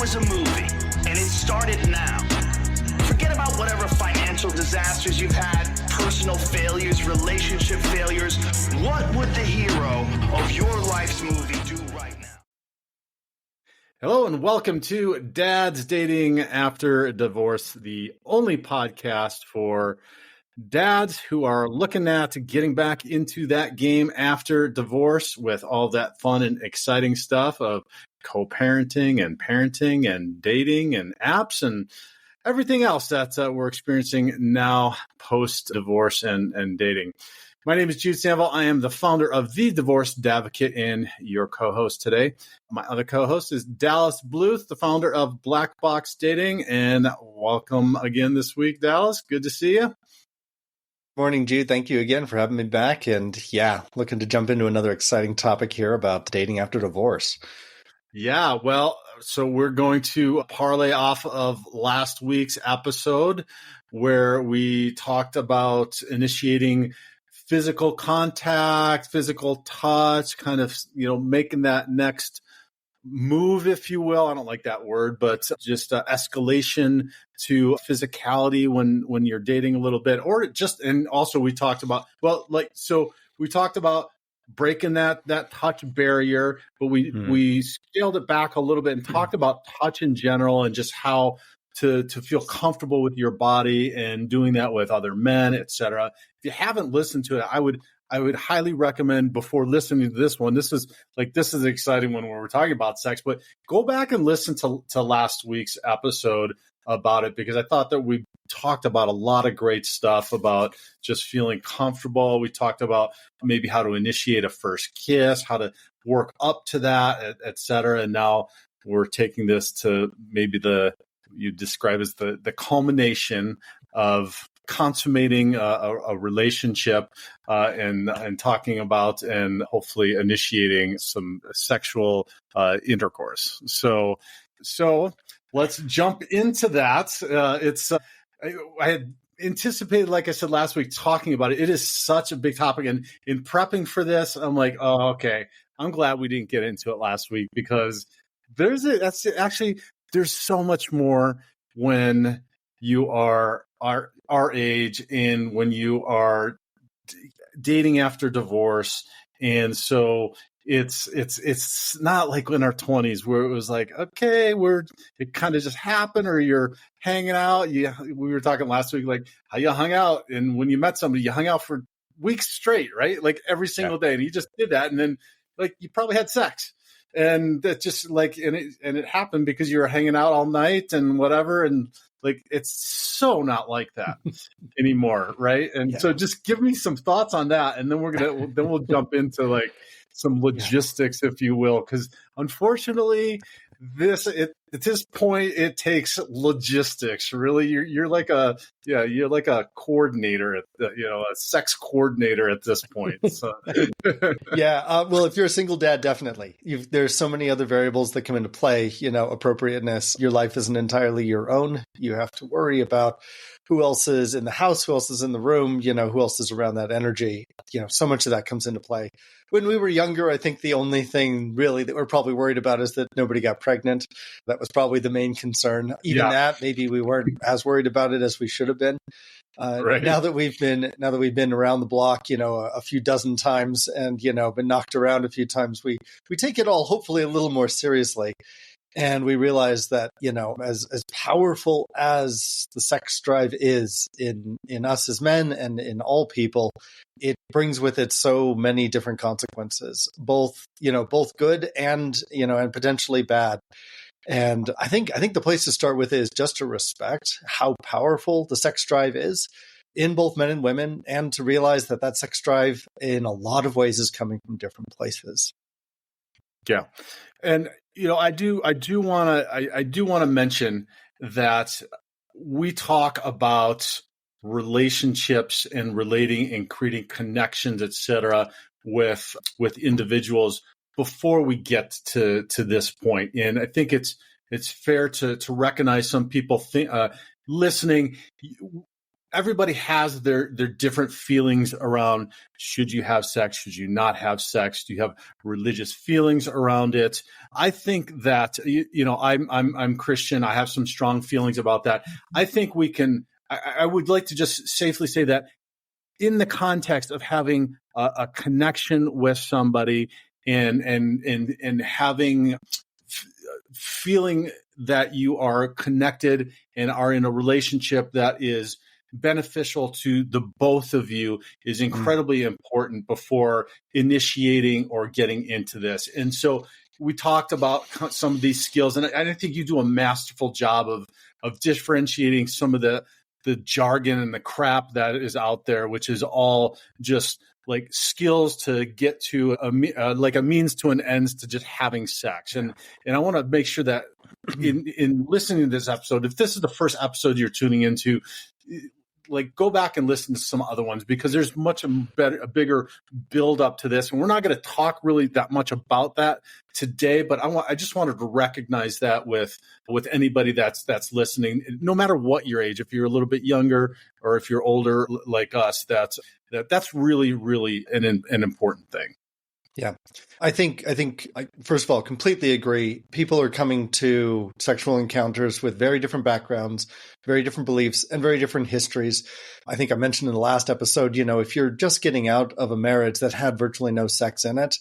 was a movie, and it started now, forget about whatever financial disasters you've had, personal failures, relationship failures. What would the hero of your life's movie do right now? Hello and welcome to Dad's Dating After Divorce, the only podcast for dads who are looking at getting back into that game after divorce with all that fun and exciting stuff of co-parenting and parenting and dating and apps and everything else that we're experiencing now post-divorce and dating. My name is Jude Sandvall. I am the founder of The Divorce Advocate and your co-host today. My other co-host is Dallas Bluth, the founder of Black Box Dating. And welcome again this week, Dallas. Good to see you. Morning, Jude. Thank you again for having me back. And yeah, looking to jump into another exciting topic here about dating after divorce. Yeah, well, so we're going to parlay off of last week's episode where we talked about initiating physical contact, physical touch, kind of, making that next move, if you will. I don't like that word, but just escalation to physicality when you're dating a little bit, and also we talked about, we talked about breaking that touch barrier, but we scaled it back a little bit and talked about touch in general and just how to feel comfortable with your body and doing that with other men, etc. If you haven't listened to it, I would highly recommend before listening to this one. This is an exciting one where we're talking about sex, but go back and listen to last week's episode about it, because I thought that we talked about a lot of great stuff about just feeling comfortable. We talked about maybe how to initiate a first kiss, how to work up to that, et cetera. And now we're taking this to maybe you describe as the culmination of consummating a relationship and talking about and hopefully initiating some sexual intercourse. So let's jump into that. I had anticipated, like I said last week, talking about it. It is such a big topic, and in prepping for this, I'm like, oh, okay. I'm glad we didn't get into it last week, because there's so much more when you are our age and when you are dating after divorce. And so it's not like in our 20s where it was like, okay, it kind of just happened, or you're hanging out. We were talking last week, like how you hung out, and when you met somebody, you hung out for weeks straight, right? Like every single day, and you just did that, and then like you probably had sex. And that just it happened because you were hanging out all night and whatever. And like, it's so not like that anymore. Right. And so just give me some thoughts on that. And then we'll jump into like some logistics, if you will. Cause unfortunately at this point, it takes logistics. Really, you're like a coordinator, a sex coordinator at this point. So. Well, if you're a single dad, definitely. There's so many other variables that come into play. Appropriateness. Your life isn't entirely your own. You have to worry about who else is in the house, who else is in the room, who else is around that energy. So much of that comes into play. When we were younger, I think the only thing really that we're probably worried about is that nobody got pregnant. That was probably the main concern. Even that, maybe we weren't as worried about it as we should have been. Right. Now that we've been around the block, a few dozen times and, been knocked around a few times, we take it all hopefully a little more seriously. And we realize that, as powerful as the sex drive is in us as men and in all people, it brings with it so many different consequences, both good and potentially bad. And I think the place to start with is just to respect how powerful the sex drive is in both men and women, and to realize that sex drive in a lot of ways is coming from different places. Yeah. And, I do want to mention that we talk about relationships and relating and creating connections, et cetera, with individuals before we get to this point. And I think it's fair to recognize some people listening. everybody has their different feelings around, should you have sex? Should you not have sex? Do you have religious feelings around it? I think that, I'm Christian. I have some strong feelings about that. I think I would like to just safely say that in the context of having a connection with somebody and having feeling that you are connected and are in a relationship that is beneficial to the both of you is incredibly important before initiating or getting into this. And so we talked about some of these skills, and I think you do a masterful job of differentiating some of the jargon and the crap that is out there, which is all just like skills to get to a means to an end to just having sex. And I want to make sure that in listening to this episode, if this is the first episode you're tuning into, like go back and listen to some other ones, because there's a bigger build up to this. And we're not going to talk really that much about that today, but I just wanted to recognize that with anybody that's listening, no matter what your age, if you're a little bit younger or if you're older like us, that's really, really an important thing. Yeah. I think first of all, completely agree. People are coming to sexual encounters with very different backgrounds, very different beliefs, and very different histories. I think I mentioned in the last episode, if you're just getting out of a marriage that had virtually no sex in it,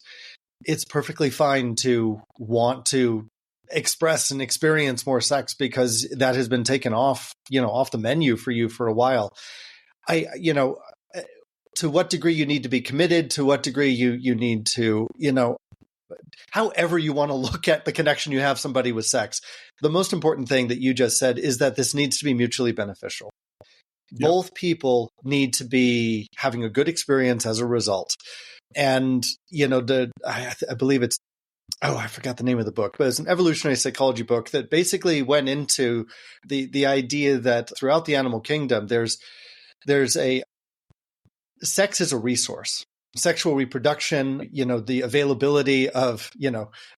it's perfectly fine to want to express and experience more sex because that has been taken off the menu for you for a while. To what degree you need to be committed, to what degree you need to, however you want to look at the connection you have somebody with sex. The most important thing that you just said is that this needs to be mutually beneficial. Yep. Both people need to be having a good experience as a result. And, I believe it's, I forgot the name of the book, but it's an evolutionary psychology book that basically went into the idea that throughout the animal kingdom, there's sex is a resource. Sexual reproduction, the availability of,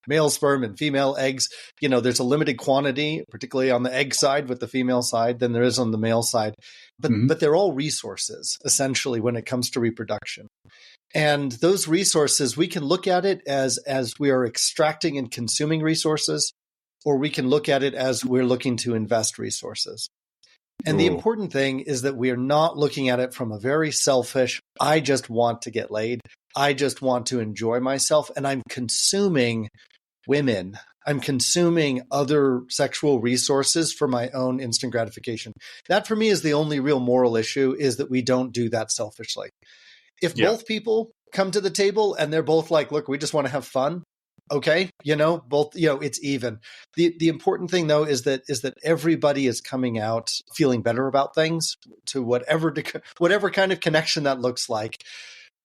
male sperm and female eggs, there's a limited quantity, particularly on the egg side with the female side than there is on the male side. But they're all resources, essentially, when it comes to reproduction. And those resources, we can look at it as we are extracting and consuming resources, or we can look at it as we're looking to invest resources. And the important thing is that we are not looking at it from a very selfish, I just want to get laid, I just want to enjoy myself, and I'm consuming women. I'm consuming other sexual resources for my own instant gratification. That for me is the only real moral issue, is that we don't do that selfishly. If both people come to the table and they're both like, look, we just want to have fun. Okay. Both, it's even. The important thing though, is that everybody is coming out feeling better about things, to whatever kind of connection that looks like.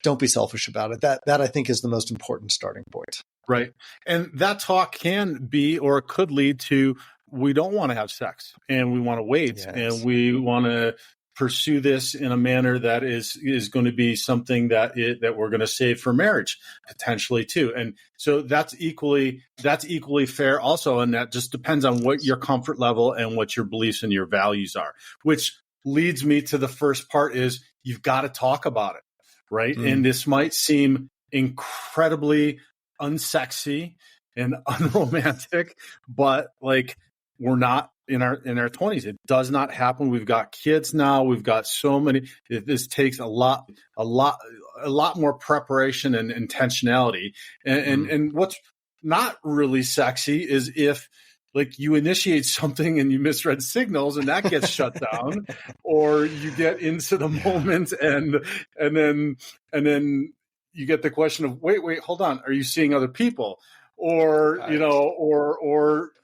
Don't be selfish about it. That I think is the most important starting point. Right. And that talk can be, or could lead to, we don't want to have sex and we want to wait, and we want to pursue this in a manner that is going to be something that we're going to save for marriage potentially too. And so that's equally fair also. And that just depends on what your comfort level and what your beliefs and your values are, which leads me to the first part is you've got to talk about it. Right. And this might seem incredibly unsexy and unromantic, but like, we're not in our 20s. It does not happen. We've got kids now. We've got so many. This takes a lot more preparation and intentionality. And what's not really sexy is if like you initiate something and you misread signals and that gets shut down, or you get into the moment and then you get the question of wait, hold on, are you seeing other people? Or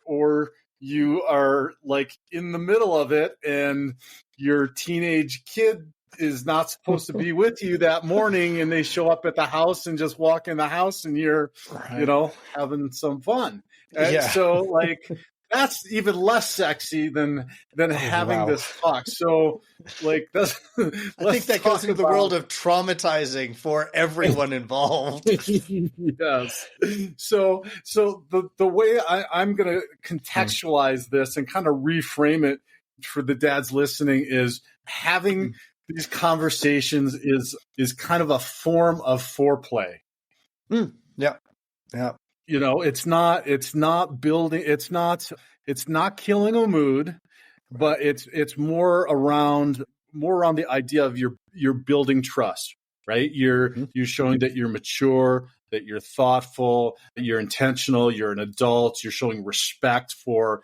or you are like in the middle of it and your teenage kid is not supposed to be with you that morning, and they show up at the house and just walk in the house and you're, having some fun. And so like, that's even less sexy than having this talk. So like, I think that goes into the world of traumatizing for everyone involved. Yes. So the way I'm going to contextualize this and kind of reframe it for the dads listening is having these conversations is kind of a form of foreplay. Yeah. You know, it's not building, it's not killing a mood, but it's more around the idea of you're building trust, right? You're showing that you're mature, that you're thoughtful, that you're intentional, you're an adult, you're showing respect for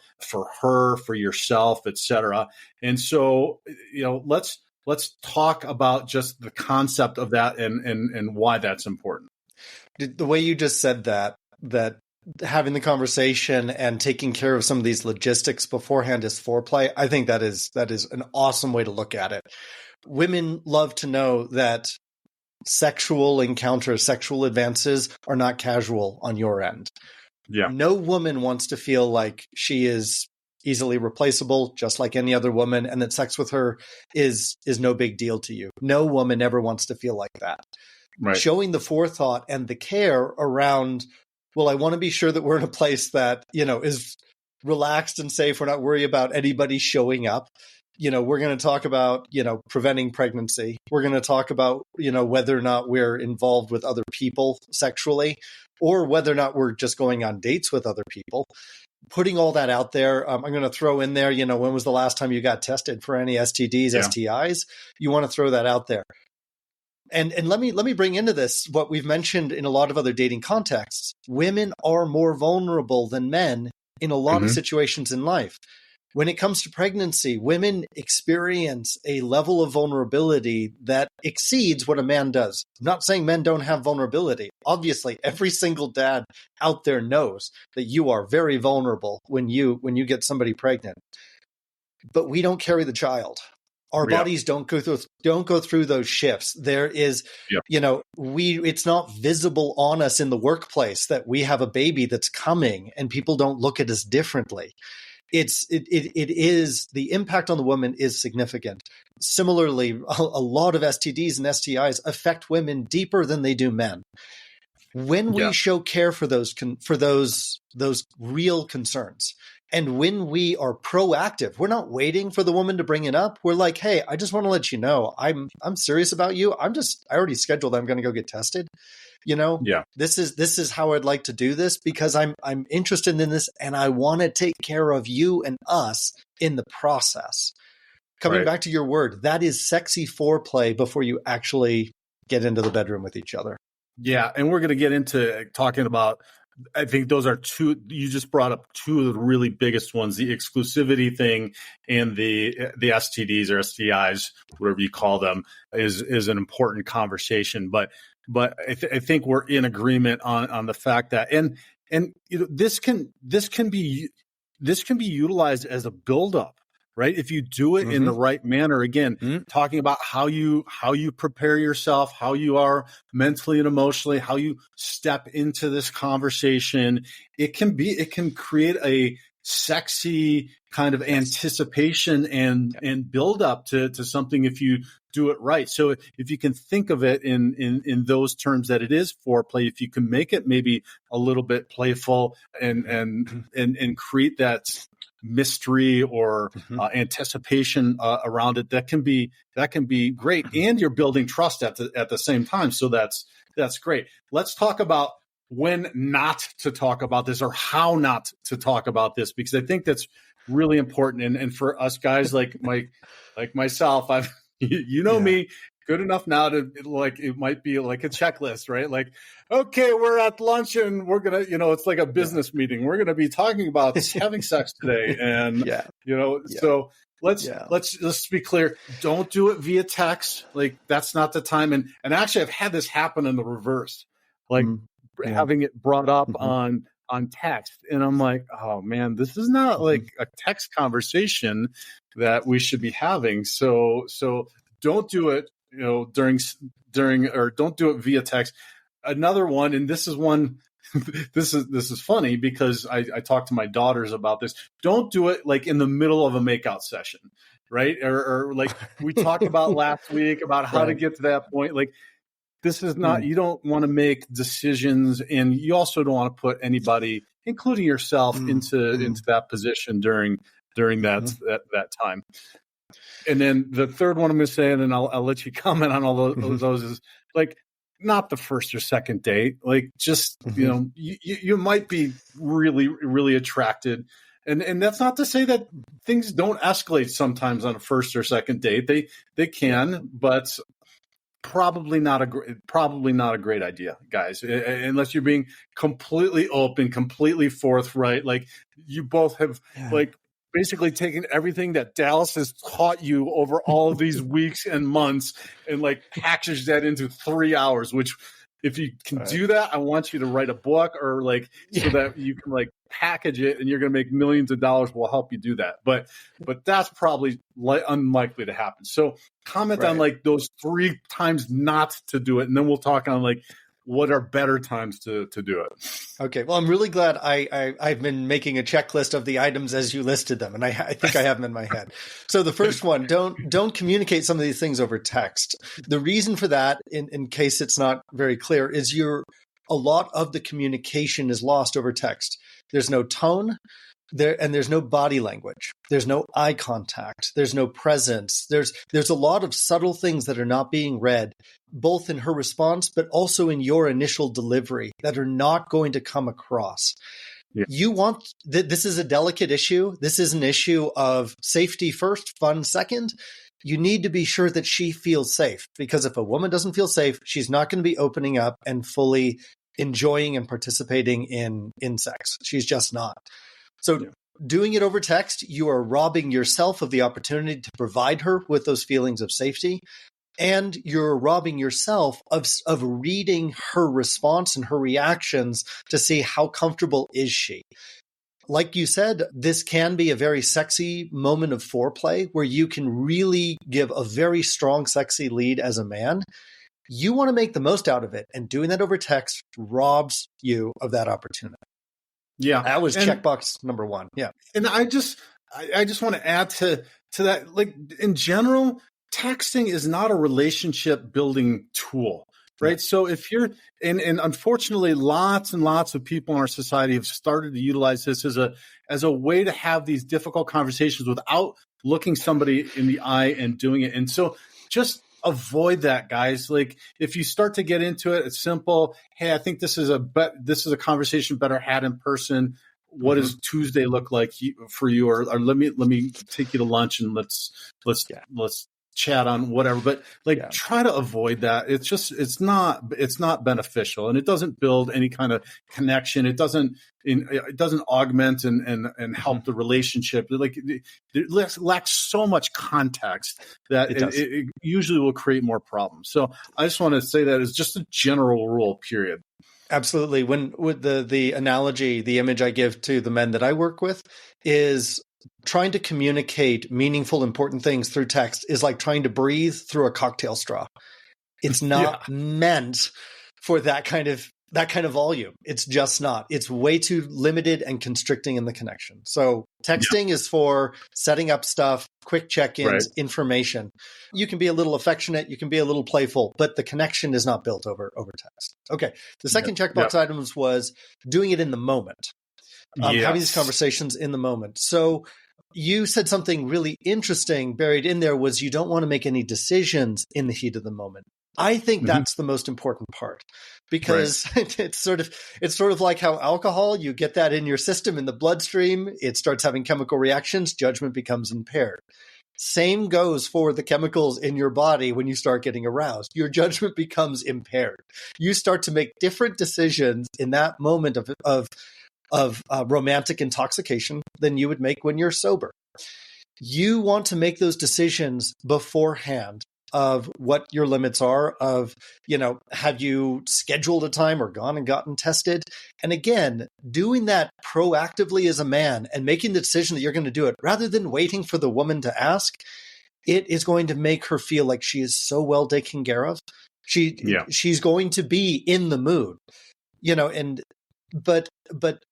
her, for yourself, etc. And so, you know, let's talk about just the concept of that and why that's important. The way you just said that having the conversation and taking care of some of these logistics beforehand is foreplay. I think that is an awesome way to look at it. Women love to know that sexual encounters, sexual advances are not casual on your end. Yeah. No woman wants to feel like she is easily replaceable, just like any other woman, and that sex with her is no big deal to you. No woman ever wants to feel like that. Right. Showing the forethought and the care around, well, I want to be sure that we're in a place that, you know, is relaxed and safe. We're not worried about anybody showing up. You know, we're going to talk about, you know, preventing pregnancy. We're going to talk about, you know, whether or not we're involved with other people sexually, or whether or not we're just going on dates with other people. Putting all that out there, I'm going to throw in there, you know, when was the last time you got tested for any STDs, STIs? You want to throw that out there. And let me bring into this what we've mentioned in a lot of other dating contexts. Women are more vulnerable than men in a lot of situations in life. When it comes to pregnancy, women experience a level of vulnerability that exceeds what a man does. I'm not saying men don't have vulnerability. Obviously, every single dad out there knows that you are very vulnerable when you get somebody pregnant. But we don't carry the child. Our bodies don't go through those shifts. There is, you know, it's not visible on us in the workplace that we have a baby that's coming and people don't look at us differently. It is, the impact on the woman is significant. Similarly, a lot of STDs and STIs affect women deeper than they do men. When we show care for those real concerns, and when we are proactive, we're not waiting for the woman to bring it up. We're like, hey, I just want to let you know, I'm serious about you. I already scheduled, I'm going to go get tested. You know, this is how I'd like to do this because I'm interested in this and I want to take care of you and us in the process. Coming back to your word, that is sexy foreplay before you actually get into the bedroom with each other. Yeah. And we're going to get into talking about, I think those are two, you just brought up two of the really biggest ones, the exclusivity thing and the STDs or STIs, whatever you call them, is an important conversation. But I think we're in agreement on the fact that, and you know, this can be utilized as a buildup, right? If you do it in the right manner, again, talking about how you prepare yourself, how you are mentally and emotionally, how you step into this conversation, it can create a sexy kind of anticipation and build up to something if you do it right. So if you can think of it in those terms that it is foreplay, if you can make it maybe a little bit playful and create that mystery or anticipation around it, that can be great, and you're building trust at the same time. So that's great. Let's talk about when not to talk about this or how not to talk about this, because I think that's really important. And for us guys like myself, you know me good enough now to, like, it might be like a checklist, right? Like, okay, we're at lunch and we're going to, you know, it's like a business meeting. We're going to be talking about having sex today. And, you know, so let's be clear. Don't do it via text. Like, that's not the time. And actually I've had this happen in the reverse, like having it brought up on text. And I'm like, oh man, this is not like a text conversation that we should be having. So don't do it, you know, during, or don't do it via text. Another one, and this is one, this is funny because I talked to my daughters about this. Don't do it like in the middle of a makeout session, right? Or like we talked about last week about how to get to that point. Like, this is not, you don't want to make decisions, and you also don't want to put anybody, including yourself, into that position during during that time. And then the third one I'm going to say, and then I'll let you comment on all those is like, not the first or second date. Like, just, you might be really, really attracted. And that's not to say that things don't escalate sometimes on a first or second date. They can, but probably not a great idea, guys, unless you're being completely open, completely forthright. Like, you both have like basically taken everything that Dallas has taught you over all of these weeks and months and like packaged that into 3 hours, which, if you can do that, I want you to write a book or like so that you can like package it and you're going to make millions of dollars. We'll help you do that. But that's probably unlikely to happen. So comment on like those 3 times not to do it. And then we'll talk on like what are better times to do it. Okay. Well, I'm really glad I've been making a checklist of the items as you listed them. And I think I have them in my head. So the first one, don't communicate some of these things over text. The reason for that, in case it's not very clear, is a lot of the communication is lost over text. There's no tone and there's no body language. There's no eye contact. There's no presence. There's a lot of subtle things that are not being read, both in her response, but also in your initial delivery, that are not going to come across. Yeah. You want this is a delicate issue. This is an issue of safety first, fun second. You need to be sure that she feels safe, because if a woman doesn't feel safe, she's not going to be opening up and fully enjoying and participating in sex. She's just not. So doing it over text, you are robbing yourself of the opportunity to provide her with those feelings of safety. And you're robbing yourself of reading her response and her reactions to see how comfortable is she. Like you said, this can be a very sexy moment of foreplay where you can really give a very strong, sexy lead as a man. You want to make the most out of it. And doing that over text robs you of that opportunity. Yeah. That was checkbox number 1. Yeah. And I just want to add to that, like, in general, texting is not a relationship building tool, right? Yeah. So if you're, and unfortunately, lots and lots of people in our society have started to utilize this as a way to have these difficult conversations without looking somebody in the eye and doing it. And so just avoid that, guys. Like, if you start to get into it, it's simple. Hey, I think this is a conversation better had in person. What does Tuesday look like for you? Or let me take you to lunch and let's chat on whatever. But try to avoid that. It's just it's not beneficial, and it doesn't build any kind of connection. It doesn't augment and help the relationship. Like, it lacks so much context that it usually will create more problems. So I just want to say that as just a general rule, period. Absolutely. With the analogy, the image I give to the men that I work with is trying to communicate meaningful, important things through text is like trying to breathe through a cocktail straw. It's not meant for that kind of volume. It's just not. It's way too limited and constricting in the connection. So texting is for setting up stuff, quick check-ins, information. You can be a little affectionate, you can be a little playful, but the connection is not built over text. Okay. The second checkbox items was doing it in the moment. Having these conversations in the moment. So you said something really interesting buried in there was you don't want to make any decisions in the heat of the moment. I think that's the most important part, because it's sort of like how alcohol, you get that in your system, in the bloodstream, it starts having chemical reactions, judgment becomes impaired. Same goes for the chemicals in your body when you start getting aroused. Your judgment becomes impaired. You start to make different decisions in that moment of romantic intoxication than you would make when you're sober. You want to make those decisions beforehand of what your limits are, of, have you scheduled a time or gone and gotten tested? And again, doing that proactively as a man and making the decision that you're going to do it rather than waiting for the woman to ask, it is going to make her feel like she is so well taken care of. She's going to be in the mood, but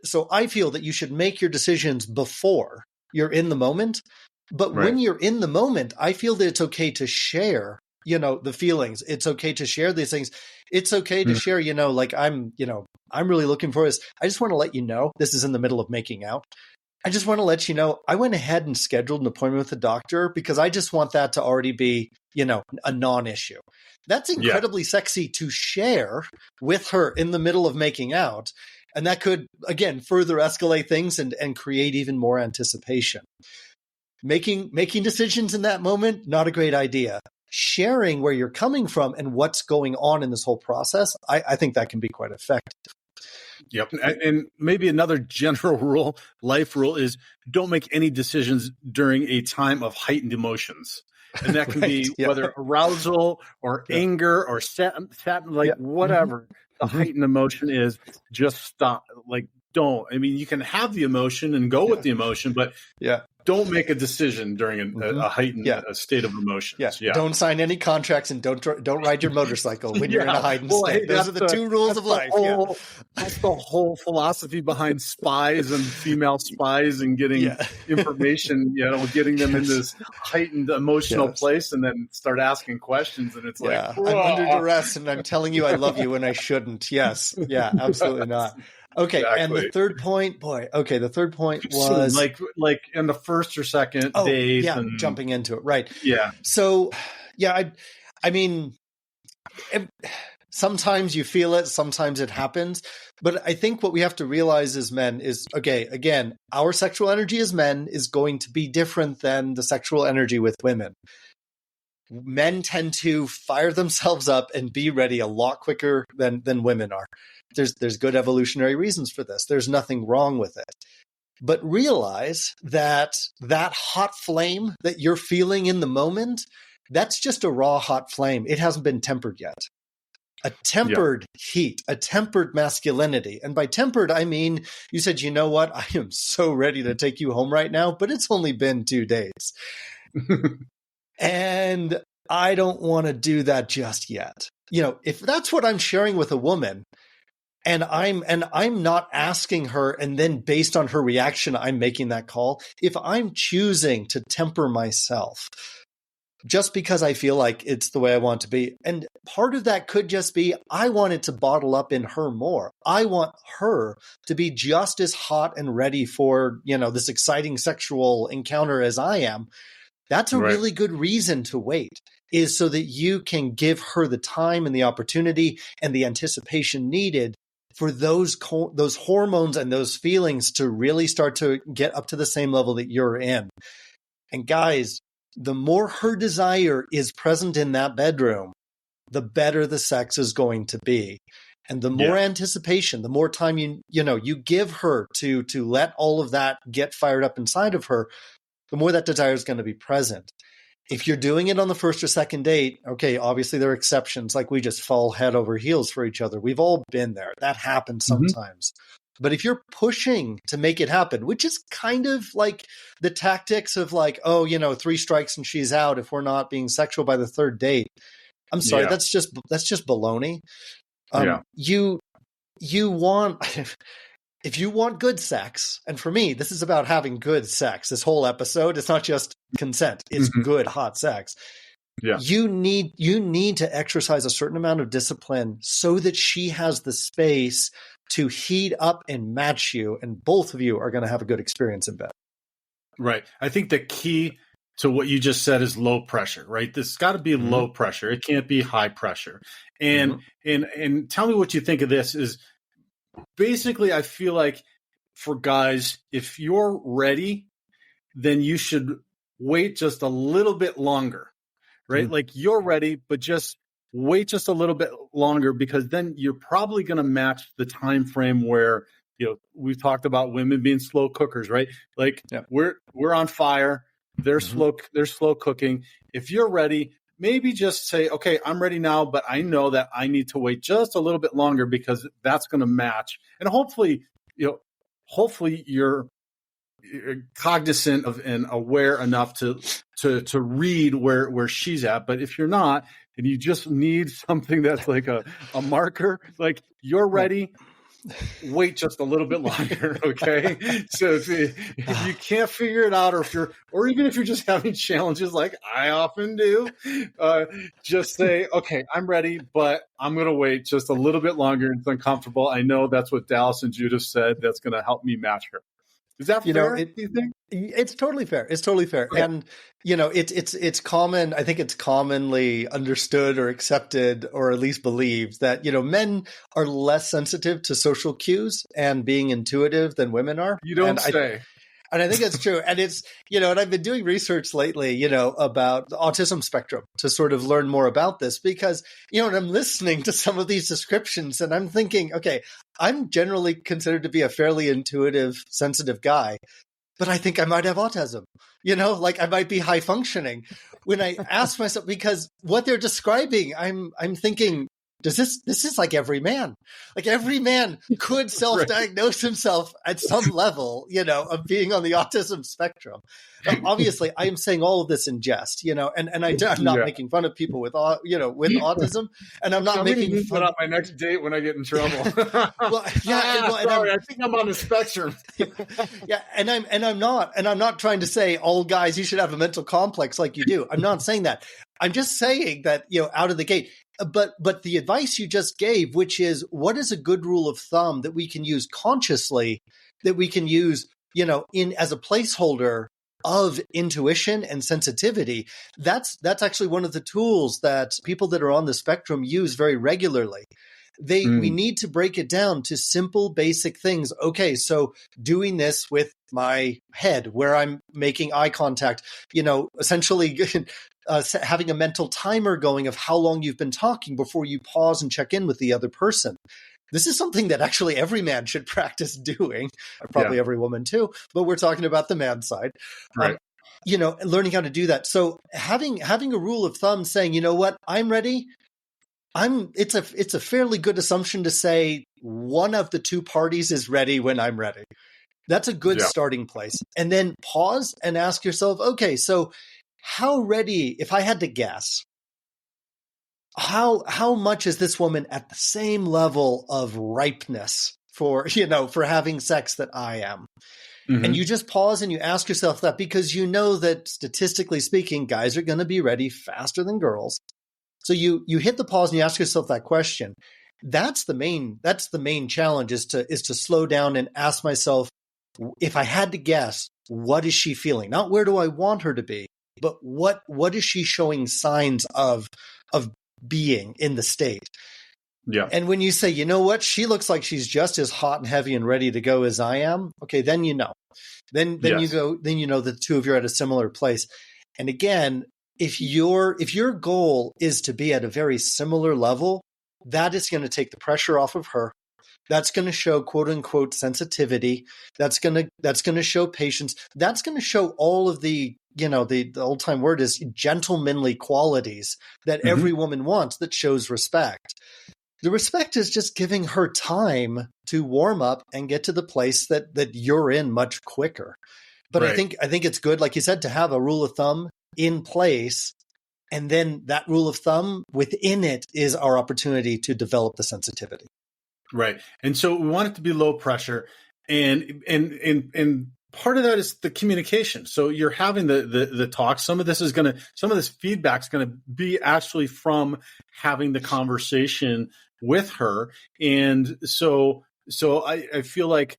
so I feel that you should make your decisions before you're in the moment. But when you're in the moment, I feel that it's okay to share, the feelings. It's okay to share these things. It's okay to share, I'm really looking for this. I just want to let you know this is in the middle of making out. I just want to let you know, I went ahead and scheduled an appointment with the doctor because I just want that to already be, a non-issue. That's incredibly sexy to share with her in the middle of making out. And that could, again, further escalate things and create even more anticipation. Making decisions in that moment, not a great idea. Sharing where you're coming from and what's going on in this whole process, I think that can be quite effective. Yep. And maybe another general life rule is don't make any decisions during a time of heightened emotions. And that can be whether arousal or anger or whatever the heightened emotion is, just stop. Don't. I mean, you can have the emotion and go with the emotion, but don't make a decision during a heightened state of emotions. Yeah. Don't sign any contracts and don't ride your motorcycle when you're in a heightened state. Those are the two rules of life. That's the whole philosophy behind spies and female spies and getting information, getting them in this heightened emotional place and then start asking questions. And it's like, I'm under duress and I'm telling you I love you when I shouldn't. Yes. Yeah, absolutely not. Okay, exactly. And the third point, was like in the first or second date. Yeah, jumping into it, right? Yeah. So, I mean, sometimes you feel it, sometimes it happens, but I think what we have to realize as men is, again, our sexual energy as men is going to be different than the sexual energy with women. Men tend to fire themselves up and be ready a lot quicker than women are. There's good evolutionary reasons for this. There's nothing wrong with it. But realize that hot flame that you're feeling in the moment, that's just a raw hot flame. It hasn't been tempered yet. A tempered heat, a tempered masculinity. And by tempered, I mean, you said, you know what? I am so ready to take you home right now, but it's only been 2 days. And I don't want to do that just yet. If that's what I'm sharing with a woman, and I'm not asking her, and then based on her reaction, I'm making that call. If I'm choosing to temper myself just because I feel like it's the way I want to be, and part of that could just be I want it to bottle up in her more. I want her to be just as hot and ready for, this exciting sexual encounter as I am. That's a really good reason to wait, is so that you can give her the time and the opportunity and the anticipation needed for those hormones and those feelings to really start to get up to the same level that you're in. And guys, the more her desire is present in that bedroom, the better the sex is going to be. And the more anticipation, the more time you give her to let all of that get fired up inside of her, the more that desire is going to be present. If you're doing it on the first or second date, obviously there are exceptions, like we just fall head over heels for each other. We've all been there. That happens sometimes. But if you're pushing to make it happen, which is kind of like the tactics of 3 strikes and she's out if we're not being sexual by the third date. I'm sorry, that's just baloney. You want... If you want good sex, and for me, this is about having good sex. This whole episode, it's not just consent; it's good, hot sex. Yeah. You need to exercise a certain amount of discipline so that she has the space to heat up and match you, and both of you are going to have a good experience in bed. Right. I think the key to what you just said is low pressure. Right. This has got to be low pressure. It can't be high pressure. And tell me what you think of this. Is basically, I feel like for guys, if you're ready, then you should wait just a little bit longer, right? Like you're ready, but just wait just a little bit longer, because then you're probably going to match the time frame where, we've talked about women being slow cookers, right? Like we're on fire, they're slow cooking. If you're ready, maybe just say, okay, I'm ready now, but I know that I need to wait just a little bit longer because that's going to match. And hopefully you're cognizant of and aware enough to read where she's at. But if you're not, and you just need something that's like a marker, like you're ready, wait just a little bit longer, okay? So if you can't figure it out, or even if you're just having challenges like I often do, just say, okay, I'm ready, but I'm going to wait just a little bit longer. It's uncomfortable. I know that's what Dallas and Jude have said. That's going to help me match her. Is that fair? Do you think? It's totally fair. It's totally fair. Right. And, it's common. I think it's commonly understood or accepted or at least believed that, men are less sensitive to social cues and being intuitive than women are. You don't say. And I think it's true. And it's, and I've been doing research lately, about the autism spectrum to sort of learn more about this because, and I'm listening to some of these descriptions and I'm thinking, okay, I'm generally considered to be a fairly intuitive, sensitive guy, but I think I might have autism, like I might be high functioning. When I ask myself, because what they're describing, I'm thinking, this is like every man could self-diagnose himself at some level, of being on the autism spectrum. Now, obviously I am saying all of this in jest, and I'm not making fun of people with autism, and I'm not making fun of my next date when I get in trouble. Sorry, I think I'm on the spectrum. And I'm not trying to say all guys, you should have a mental complex like you do. I'm not saying that. I'm just saying that, out of the gate. But the advice you just gave, which is what is a good rule of thumb that we can use consciously, that we can use, in as a placeholder of intuition and sensitivity, that's actually one of the tools that people that are on the spectrum use very regularly. We need to break it down to simple, basic things. Okay, so doing this with my head where I'm making eye contact, essentially having a mental timer going of how long you've been talking before you pause and check in with the other person. This is something that actually every man should practice doing, probably every woman too, but we're talking about the man side. Right. Learning how to do that. So having a rule of thumb saying, you know what, I'm ready. It's a fairly good assumption to say one of the two parties is ready when I'm ready. That's a good starting place. And then pause and ask yourself, okay, so how ready, if I had to guess, how much is this woman at the same level of ripeness for having sex that I am? Mm-hmm. And you just pause and you ask yourself that because you know that statistically speaking, guys are going to be ready faster than girls. So you hit the pause and you ask yourself that question. That's the main challenge is to slow down and ask myself, if I had to guess, what is she feeling? Not where do I want her to be, but what is she showing signs of being in the state? Yeah. And when you say, you know what, she looks like she's just as hot and heavy and ready to go as I am. Okay, then you know. Then you know the two of you are at a similar place. And again, if your goal is to be at a very similar level, that is going to take the pressure off of her. That's going to show quote unquote sensitivity. That's going to show patience. That's going to show all of the old time word is gentlemanly qualities that every woman wants, that shows respect. The respect is just giving her time to warm up and get to the place that you're in much quicker. But right. I think it's good, like you said, to have a rule of thumb in place. And then that rule of thumb within it is our opportunity to develop the sensitivity. Right. And so we want it to be low pressure. And part of that is the communication. So you're having the talk. Some of this feedback is going to be actually from having the conversation with her. And so I feel like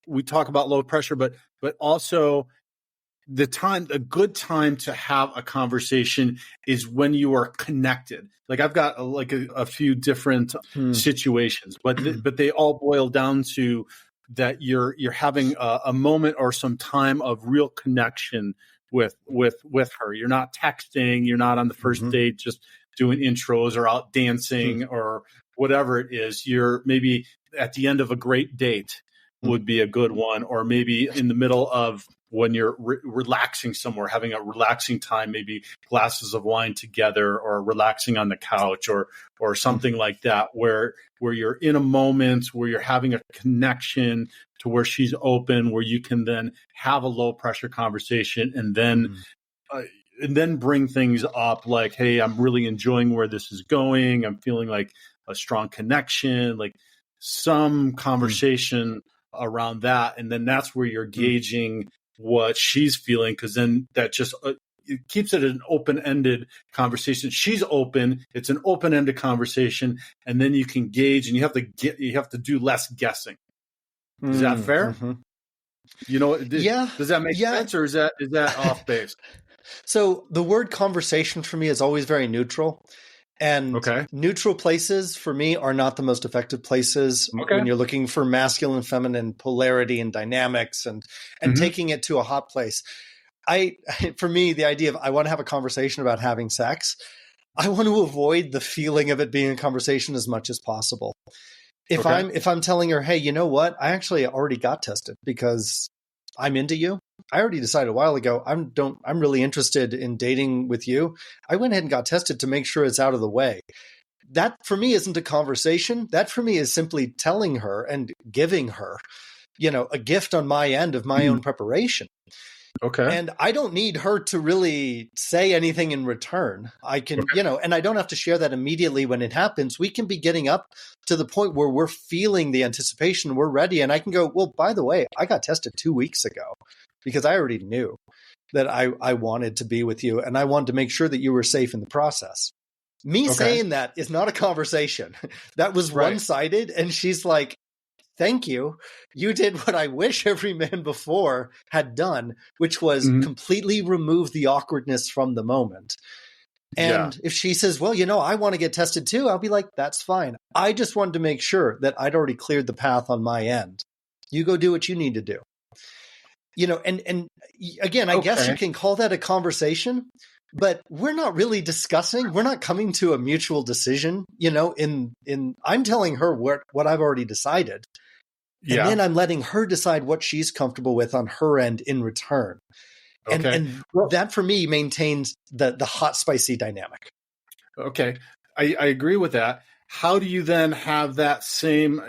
we talk about low pressure, but also a good time to have a conversation is when you are connected. Like I've got a few different situations, but they all boil down to that you're having a moment or some time of real connection with her. You're not texting. You're not on the first date just doing intros or out dancing or whatever it is. You're maybe at the end of a great date would be a good one, or maybe in the middle of when you're relaxing somewhere, having a relaxing time, maybe glasses of wine together or relaxing on the couch or something like that, where you're in a moment where you're having a connection to where she's open, where you can then have a low pressure conversation and then bring things up like, hey, I'm really enjoying where this is going. I'm feeling like a strong connection, like some conversation around that. And then that's where you're gauging what she's feeling, because then that just it keeps it an open-ended conversation. She's open. It's an open-ended conversation. And then you can gauge and you have to do less guessing. Is that fair? You know, Yeah. does that make sense, or is that off base? So the word conversation for me is always very neutral. And Okay. neutral places for me are not the most effective places Okay. when you're looking for masculine and feminine polarity and dynamics and taking it to a hot place. For me, the idea of I want to have a conversation about having sex, I want to avoid the feeling of it being a conversation as much as possible. If I'm telling her, hey, you know what? I actually already got tested because I'm into you. I already decided a while ago I'm really interested in dating with you. I went ahead and got tested to make sure it's out of the way. That for me isn't a conversation. That for me is simply telling her and giving her, a gift on my end of my own preparation. Okay. And I don't need her to really say anything in return. I can, and I don't have to share that immediately when it happens. We can be getting up to the point where we're feeling the anticipation, we're ready. And I can go, well, by the way, I got tested 2 weeks ago because I already knew that I wanted to be with you. And I wanted to make sure that you were safe in the process. Me saying that is not a conversation. That was one-sided. And she's like, thank you. You did what I wish every man before had done, which was completely remove the awkwardness from the moment. And if she says, well, I want to get tested too, I'll be like, that's fine. I just wanted to make sure that I'd already cleared the path on my end. You go do what you need to do. And again, I guess you can call that a conversation, but we're not really discussing. We're not coming to a mutual decision, I'm telling her what I've already decided. And then I'm letting her decide what she's comfortable with on her end in return. And that for me maintains the hot, spicy dynamic. Okay. I agree with that. How do you then have that same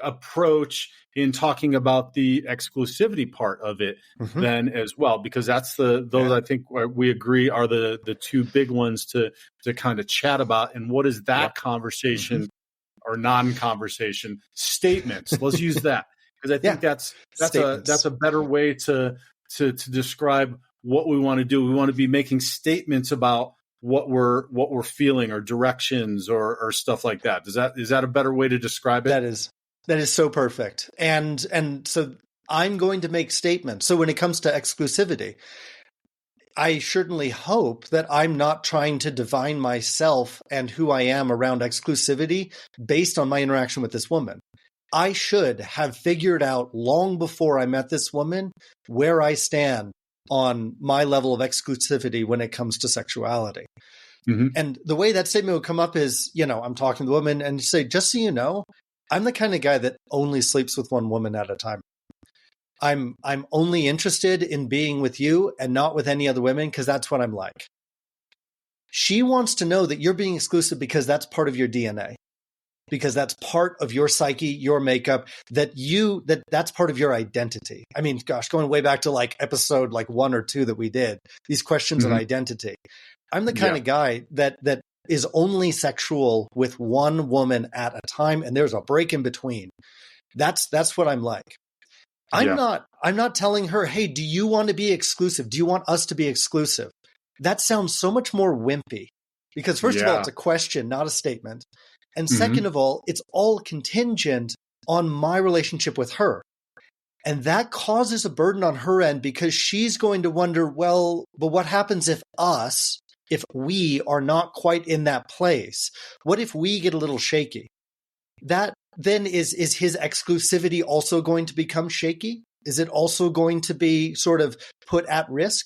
approach in talking about the exclusivity part of it then as well? Because that's those I think we agree are the two big ones to kind of chat about. And what is that conversation or non-conversation statements? Let's use that, because I think that's a better way to describe what we want to do. We want to be making statements about what we're feeling, or directions, or stuff like that. Is that a better way to describe it? That is so perfect. And so I'm going to make statements. So when it comes to exclusivity, I certainly hope that I'm not trying to define myself and who I am around exclusivity based on my interaction with this woman. I should have figured out long before I met this woman where I stand on my level of exclusivity when it comes to sexuality. And the way that statement would come up is, I'm talking to the woman and say, just so you know, I'm the kind of guy that only sleeps with one woman at a time. I'm only interested in being with you and not with any other women, because that's what I'm like. She wants to know that you're being exclusive because that's part of your DNA, because that's part of your psyche, your makeup, that's part of your identity. I mean, gosh, going way back to like episode like 1 or 2 that we did, these questions of identity. I'm the kind of guy that is only sexual with one woman at a time, and there's a break in between. That's what I'm like. I'm not telling her, hey, do you want to be exclusive? Do you want us to be exclusive? That sounds so much more wimpy, because first of all, it's a question, not a statement. And second of all, it's all contingent on my relationship with her. And that causes a burden on her end, because she's going to wonder, well, but what happens if we are not quite in that place? What if we get a little shaky? That then is his exclusivity also going to become shaky? Is it also going to be sort of put at risk?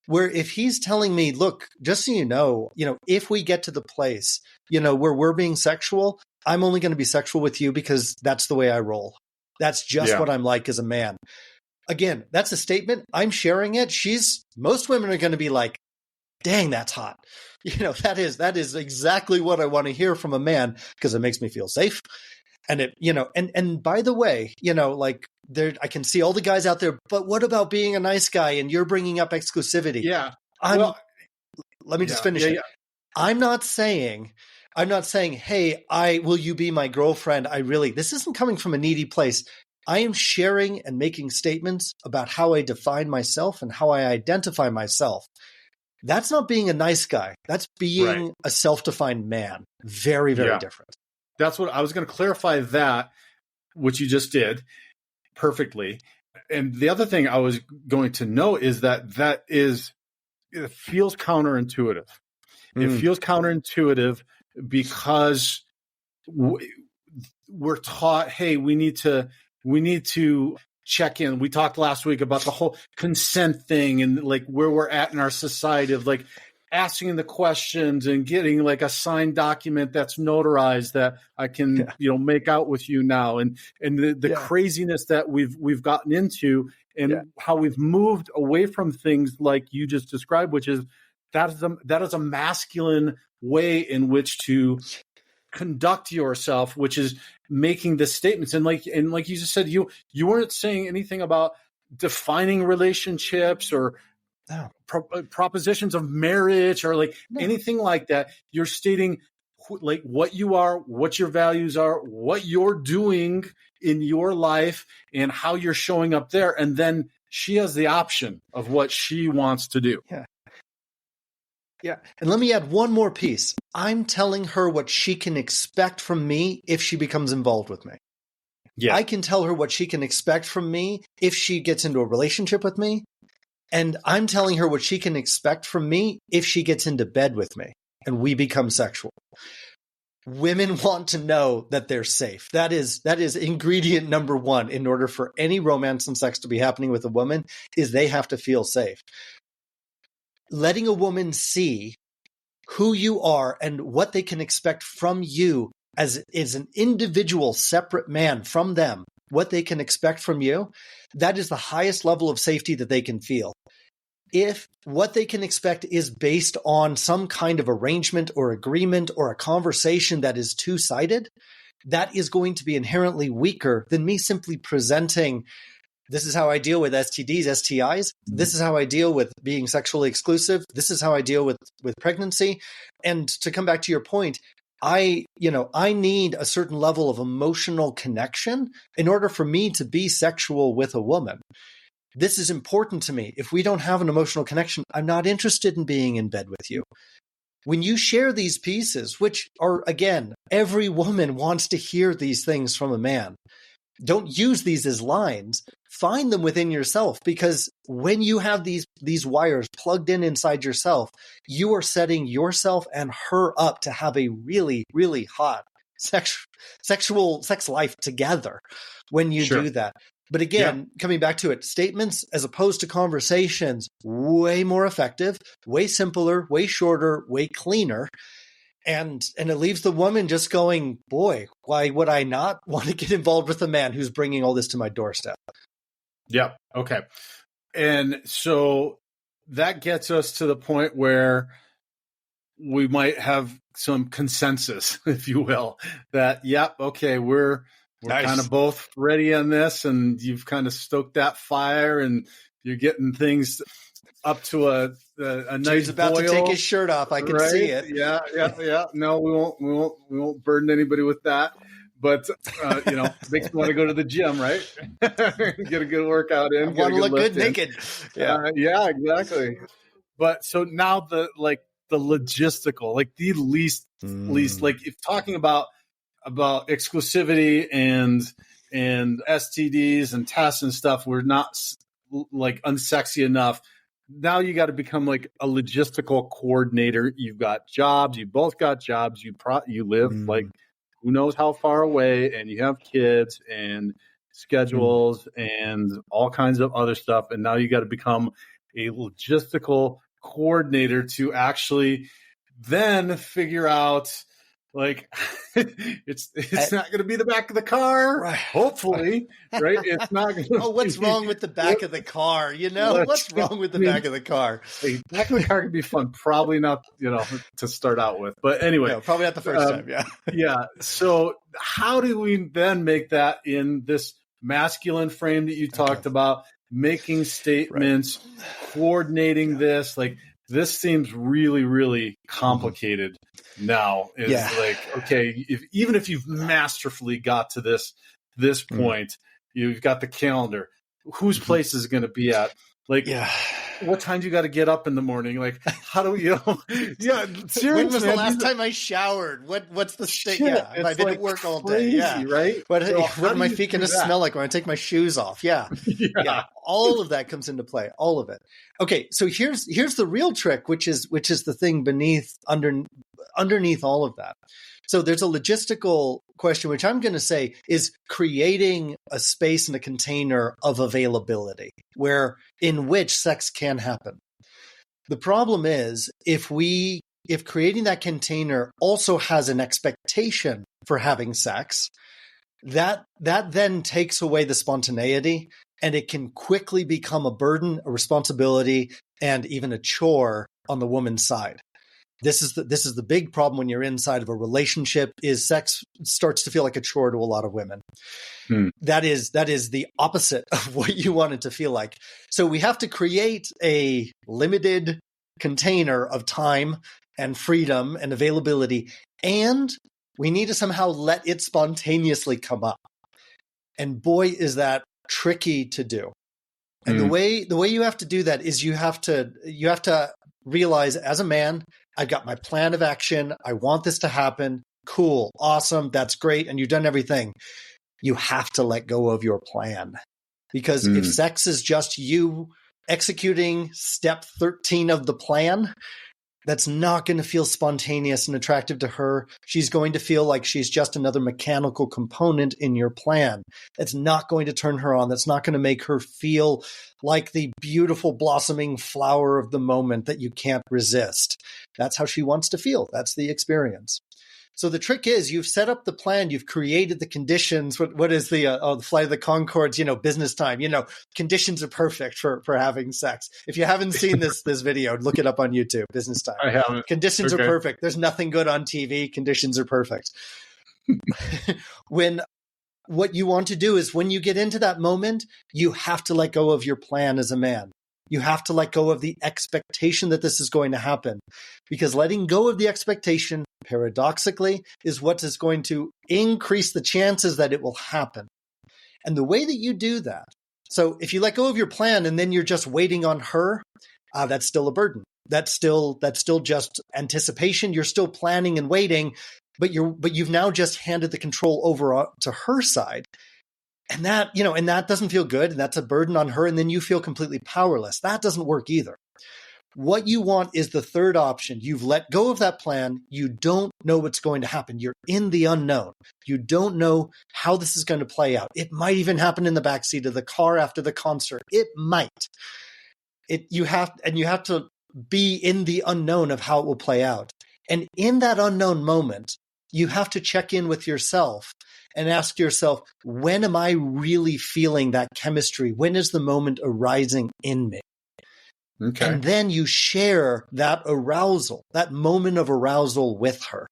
Where if he's telling me, look, just so you know, if we get to the place, where we're being sexual, I'm only going to be sexual with you because that's the way I roll. That's just what I'm like as a man. Again, that's a statement. I'm sharing it. Most women are going to be like, dang, that's hot. That is exactly what I want to hear from a man, because it makes me feel safe. And and by the way, like I can see all the guys out there, but what about being a nice guy? And you're bringing up exclusivity. Yeah. Let me just finish it. I'm not saying, hey, will you be my girlfriend? This isn't coming from a needy place. I am sharing and making statements about how I define myself and how I identify myself. That's not being a nice guy. That's being a self-defined man. Very, very different. That's what I was going to clarify, that, which you just did perfectly. And the other thing I was going to note is it feels counterintuitive. It feels counterintuitive because we're taught, hey, we need to check in. We talked last week about the whole consent thing and like where we're at in our society of like asking the questions and getting like a signed document that's notarized that I can, make out with you now. And the craziness that we've gotten into and how we've moved away from things like you just described, which is that is a masculine way in which to conduct yourself, which is making the statements. And like you just said, you weren't saying anything about defining relationships or propositions of marriage or anything like that. You're stating like what you are, what your values are, what you're doing in your life and how you're showing up there. And then she has the option of what she wants to do. Yeah. And let me add one more piece. I'm telling her what she can expect from me if she becomes involved with me. Yeah. I can tell her what she can expect from me if she gets into a relationship with me. And I'm telling her what she can expect from me if she gets into bed with me and we become sexual. Women want to know that they're safe. That is ingredient number one in order for any romance and sex to be happening with a woman is they have to feel safe. Letting a woman see who you are and what they can expect from you as an individual separate man from them, what they can expect from you, that is the highest level of safety that they can feel. If what they can expect is based on some kind of arrangement or agreement or a conversation that is two-sided, that is going to be inherently weaker than me simply presenting, this is how I deal with STDs, STIs. This is how I deal with being sexually exclusive. This is how I deal with pregnancy. And to come back to your point, I need a certain level of emotional connection in order for me to be sexual with a woman. This is important to me. If we don't have an emotional connection, I'm not interested in being in bed with you. When you share these pieces, which are, again, every woman wants to hear these things from a man, don't use these as lines. Find them within yourself, because when you have these wires plugged in inside yourself, you are setting yourself and her up to have a really, really hot sexual sex life together when you do that. But again, coming back to it, statements as opposed to conversations, way more effective, way simpler, way shorter, way cleaner. And it leaves the woman just going, boy, why would I not want to get involved with a man who's bringing all this to my doorstep? Yeah. Okay. And so that gets us to the point where we might have some consensus, if you will, that, okay, we're nice. Kind of both ready on this, and you've kind of stoked that fire and you're getting things up to a nice Jude's about boil, to take his shirt off. I can see it. Yeah. No, we won't burden anybody with that. But makes me want to go to the gym, right? Get a good workout in. I want to look good naked. Yeah, exactly. But so now the logistical, like the least, like if talking about exclusivity and STDs and tests and stuff, we're not like unsexy enough. Now you got to become like a logistical coordinator. You've got jobs. You both got jobs. You live like who knows how far away, and you have kids and schedules and all kinds of other stuff. And now you got to become a logistical coordinator to actually then figure out, like, it's not going to be the back of the car, right? Hopefully, right? It's not going to what's wrong with the back of the car? What's wrong with the back of the car? The back of the car can be fun. Probably not, to start out with. But anyway. No, probably not the first time, yeah. Yeah. So how do we then make that in this masculine frame that you talked about, making statements, coordinating this, like, this seems really, really complicated now. It's like, okay, even if you've masterfully got to this point, you've got the calendar. Whose place is it going to be at? Like, Yeah. what time do you got to get up in the morning? Like, how do you know? Yeah, seriously. When was the man, last time I showered? What's the state? Shit, Yeah, if I it's didn't like work all day. crazy, Yeah, right? What So how are do my you feet do going to that? smell like when I take my shoes off? Yeah, Yeah. all of that comes into play. All of it. Okay, so here's the real trick, which is the thing underneath all of that. So there's a logistical question, which I'm going to say is creating a space and a container of availability in which sex can happen. The problem is if creating that container also has an expectation for having sex, that then takes away the spontaneity, and it can quickly become a burden, a responsibility, and even a chore on the woman's side. This is the big problem when you're inside of a relationship, is sex starts to feel like a chore to a lot of women. That is the opposite of what you want it to feel like. So we have to create a limited container of time and freedom and availability, and we need to somehow let it spontaneously come up. And boy, is that tricky to do. And the way you have to do that is you have to realize, as a man, I've got my plan of action. I want this to happen. Cool. Awesome. That's great. And you've done everything. You have to let go of your plan, because if sex is just you executing step 13 of the plan, that's not going to feel spontaneous and attractive to her. She's going to feel like she's just another mechanical component in your plan. That's not going to turn her on. That's not going to make her feel like the beautiful blossoming flower of the moment that you can't resist. That's how she wants to feel. That's the experience. So the trick is, you've set up the plan, you've created the conditions. What is the Flight of the Conchords, business time, conditions are perfect for having sex. If you haven't seen this video, look it up on YouTube, business time. I haven't. Conditions are perfect. There's nothing good on TV. Conditions are perfect. What you want to do is, when you get into that moment, you have to let go of your plan as a man. You have to let go of the expectation that this is going to happen, because letting go of the expectation, paradoxically, is what is going to increase the chances that it will happen. And the way that you do that, so if you let go of your plan and then you're just waiting on her, that's still a burden. That's still just anticipation. You're still planning and waiting, but you've now just handed the control over to her side. And that doesn't feel good. And that's a burden on her. And then you feel completely powerless. That doesn't work either. What you want is the third option. You've let go of that plan. You don't know what's going to happen. You're in the unknown. You don't know how this is going to play out. It might even happen in the backseat of the car after the concert. It might. You have to be in the unknown of how it will play out. And in that unknown moment, you have to check in with yourself and ask yourself, when am I really feeling that chemistry? When is the moment arising in me? Okay. And then you share that arousal, that moment of arousal with her.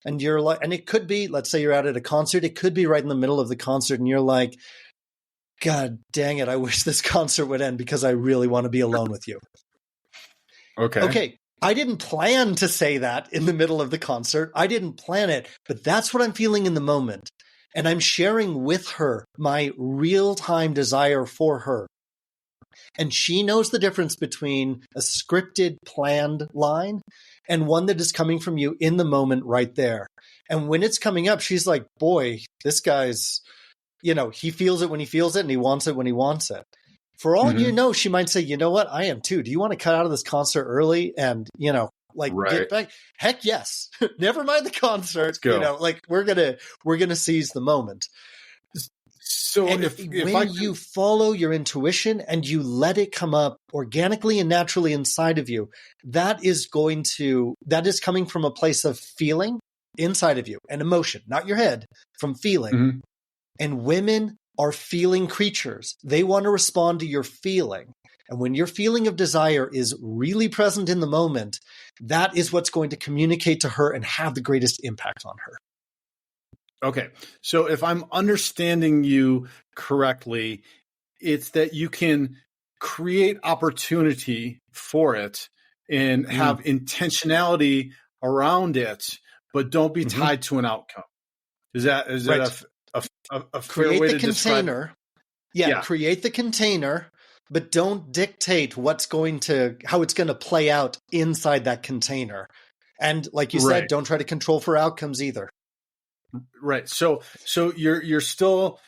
And you're like, and it could be, let's say you're out at a concert, it could be right in the middle of the concert, and you're like, God dang it, I wish this concert would end because I really want to be alone with you. Okay. I didn't plan to say that in the middle of the concert. I didn't plan it, but that's what I'm feeling in the moment. And I'm sharing with her my real-time desire for her. And she knows the difference between a scripted, planned line and one that is coming from you in the moment right there. And when it's coming up, she's like, boy, this guy's, he feels it when he feels it, and he wants it when he wants it. For all you know, she might say, you know what? I am too. Do you want to cut out of this concert early and, get back? Heck yes. Never mind the concert. We're gonna seize the moment. So if you follow your intuition and you let it come up organically and naturally inside of you, that is coming from a place of feeling inside of you, and emotion, not your head, from feeling. Mm-hmm. And women are feeling creatures. They want to respond to your feeling. And when your feeling of desire is really present in the moment, that is what's going to communicate to her and have the greatest impact on her. Okay. So if I'm understanding you correctly, it's that you can create opportunity for it and have intentionality around it, but don't be tied to an outcome. Is that a fair way to describe it? Yeah, create the container. but don't dictate how it's going to play out inside that container. And like you said, don't try to control for outcomes either. Right. So you're still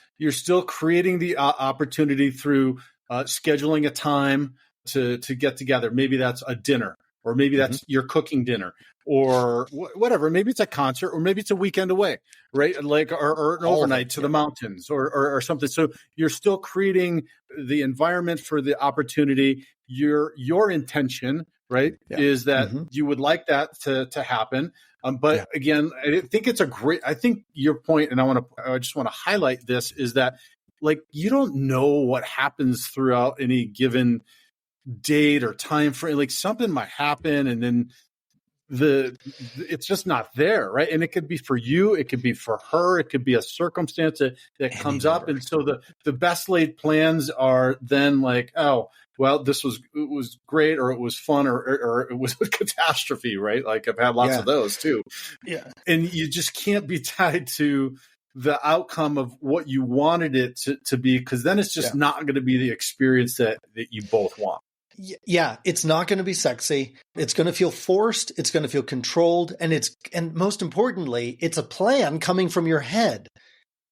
creating the opportunity through scheduling a time to get together. Maybe that's a dinner, or maybe that's your cooking dinner, or whatever. Maybe it's a concert, or maybe it's a weekend away, right? Like or an overnight to the mountains, or something. So you're still creating the environment for the opportunity. Your intention, right, is that you would like that to happen. But again, I think your point, and I just want to highlight this, is that like you don't know what happens throughout any given date or time frame. Like something might happen, and then it's just not there, right? And it could be for you, it could be for her, it could be a circumstance that comes up, and so the best laid plans are then like, oh, well, it was great, or it was fun, or it was a catastrophe, right? Like I've had lots of those too. Yeah. And you just can't be tied to the outcome of what you wanted it to be, because then it's just not going to be the experience that you both want. Yeah, it's not going to be sexy. It's going to feel forced. It's going to feel controlled. And most importantly, it's a plan coming from your head.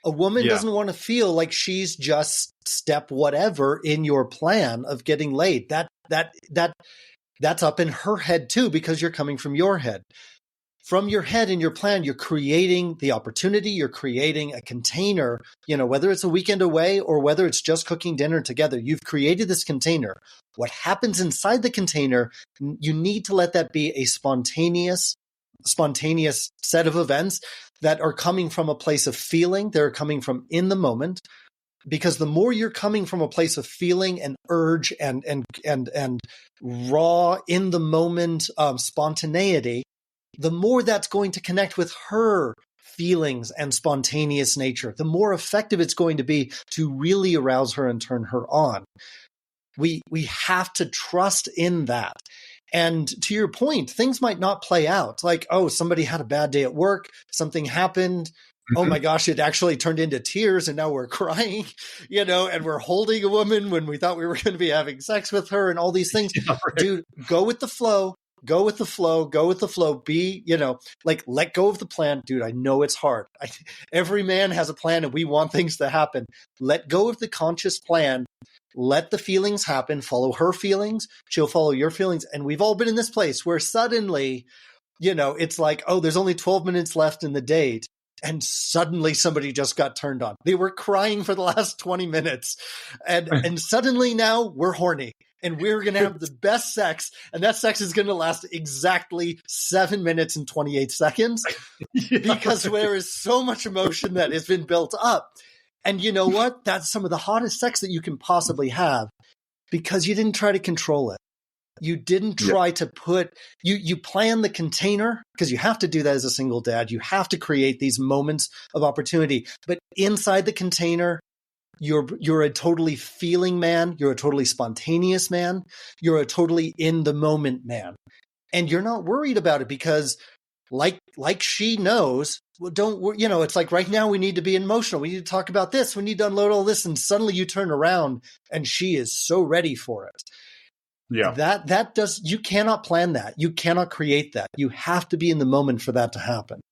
A woman doesn't want to feel like she's just step whatever in your plan of getting laid. That's up in her head too, because you're coming from your head. From your head in your plan, you're creating the opportunity, you're creating a container, whether it's a weekend away or whether it's just cooking dinner together, you've created this container. What happens inside the container, you need to let that be a spontaneous set of events that are coming from a place of feeling. They're coming from in the moment, because the more you're coming from a place of feeling and urge and raw in the moment spontaneity, the more that's going to connect with her feelings and spontaneous nature, the more effective it's going to be to really arouse her and turn her on. We have to trust in that. And to your point, things might not play out. Like, oh, somebody had a bad day at work, something happened. Oh my gosh, it actually turned into tears and now we're crying, and we're holding a woman when we thought we were going to be having sex with her and all these things. Dude, go with the flow. Go with the flow, be, let go of the plan. Dude, I know it's hard. Every man has a plan and we want things to happen. Let go of the conscious plan. Let the feelings happen. Follow her feelings. She'll follow your feelings. And we've all been in this place where suddenly, it's like, oh, there's only 12 minutes left in the date. And suddenly somebody just got turned on. They were crying for the last 20 minutes. And suddenly now we're horny. And we're going to have the best sex. And that sex is going to last exactly 7 minutes and 28 seconds. Because there is so much emotion that has been built up. And you know what? That's some of the hottest sex that you can possibly have. Because you didn't try to control it. You didn't try to you plan the container, because you have to do that as a single dad. You have to create these moments of opportunity. But inside the container, you're a totally feeling man. You're a totally spontaneous man. You're a totally in the moment man. And you're not worried about it because like she knows, well, it's like right now we need to be emotional. We need to talk about this. We need to unload all this. And suddenly you turn around and she is so ready for it. Yeah. You cannot plan that. You cannot create that. You have to be in the moment for that to happen.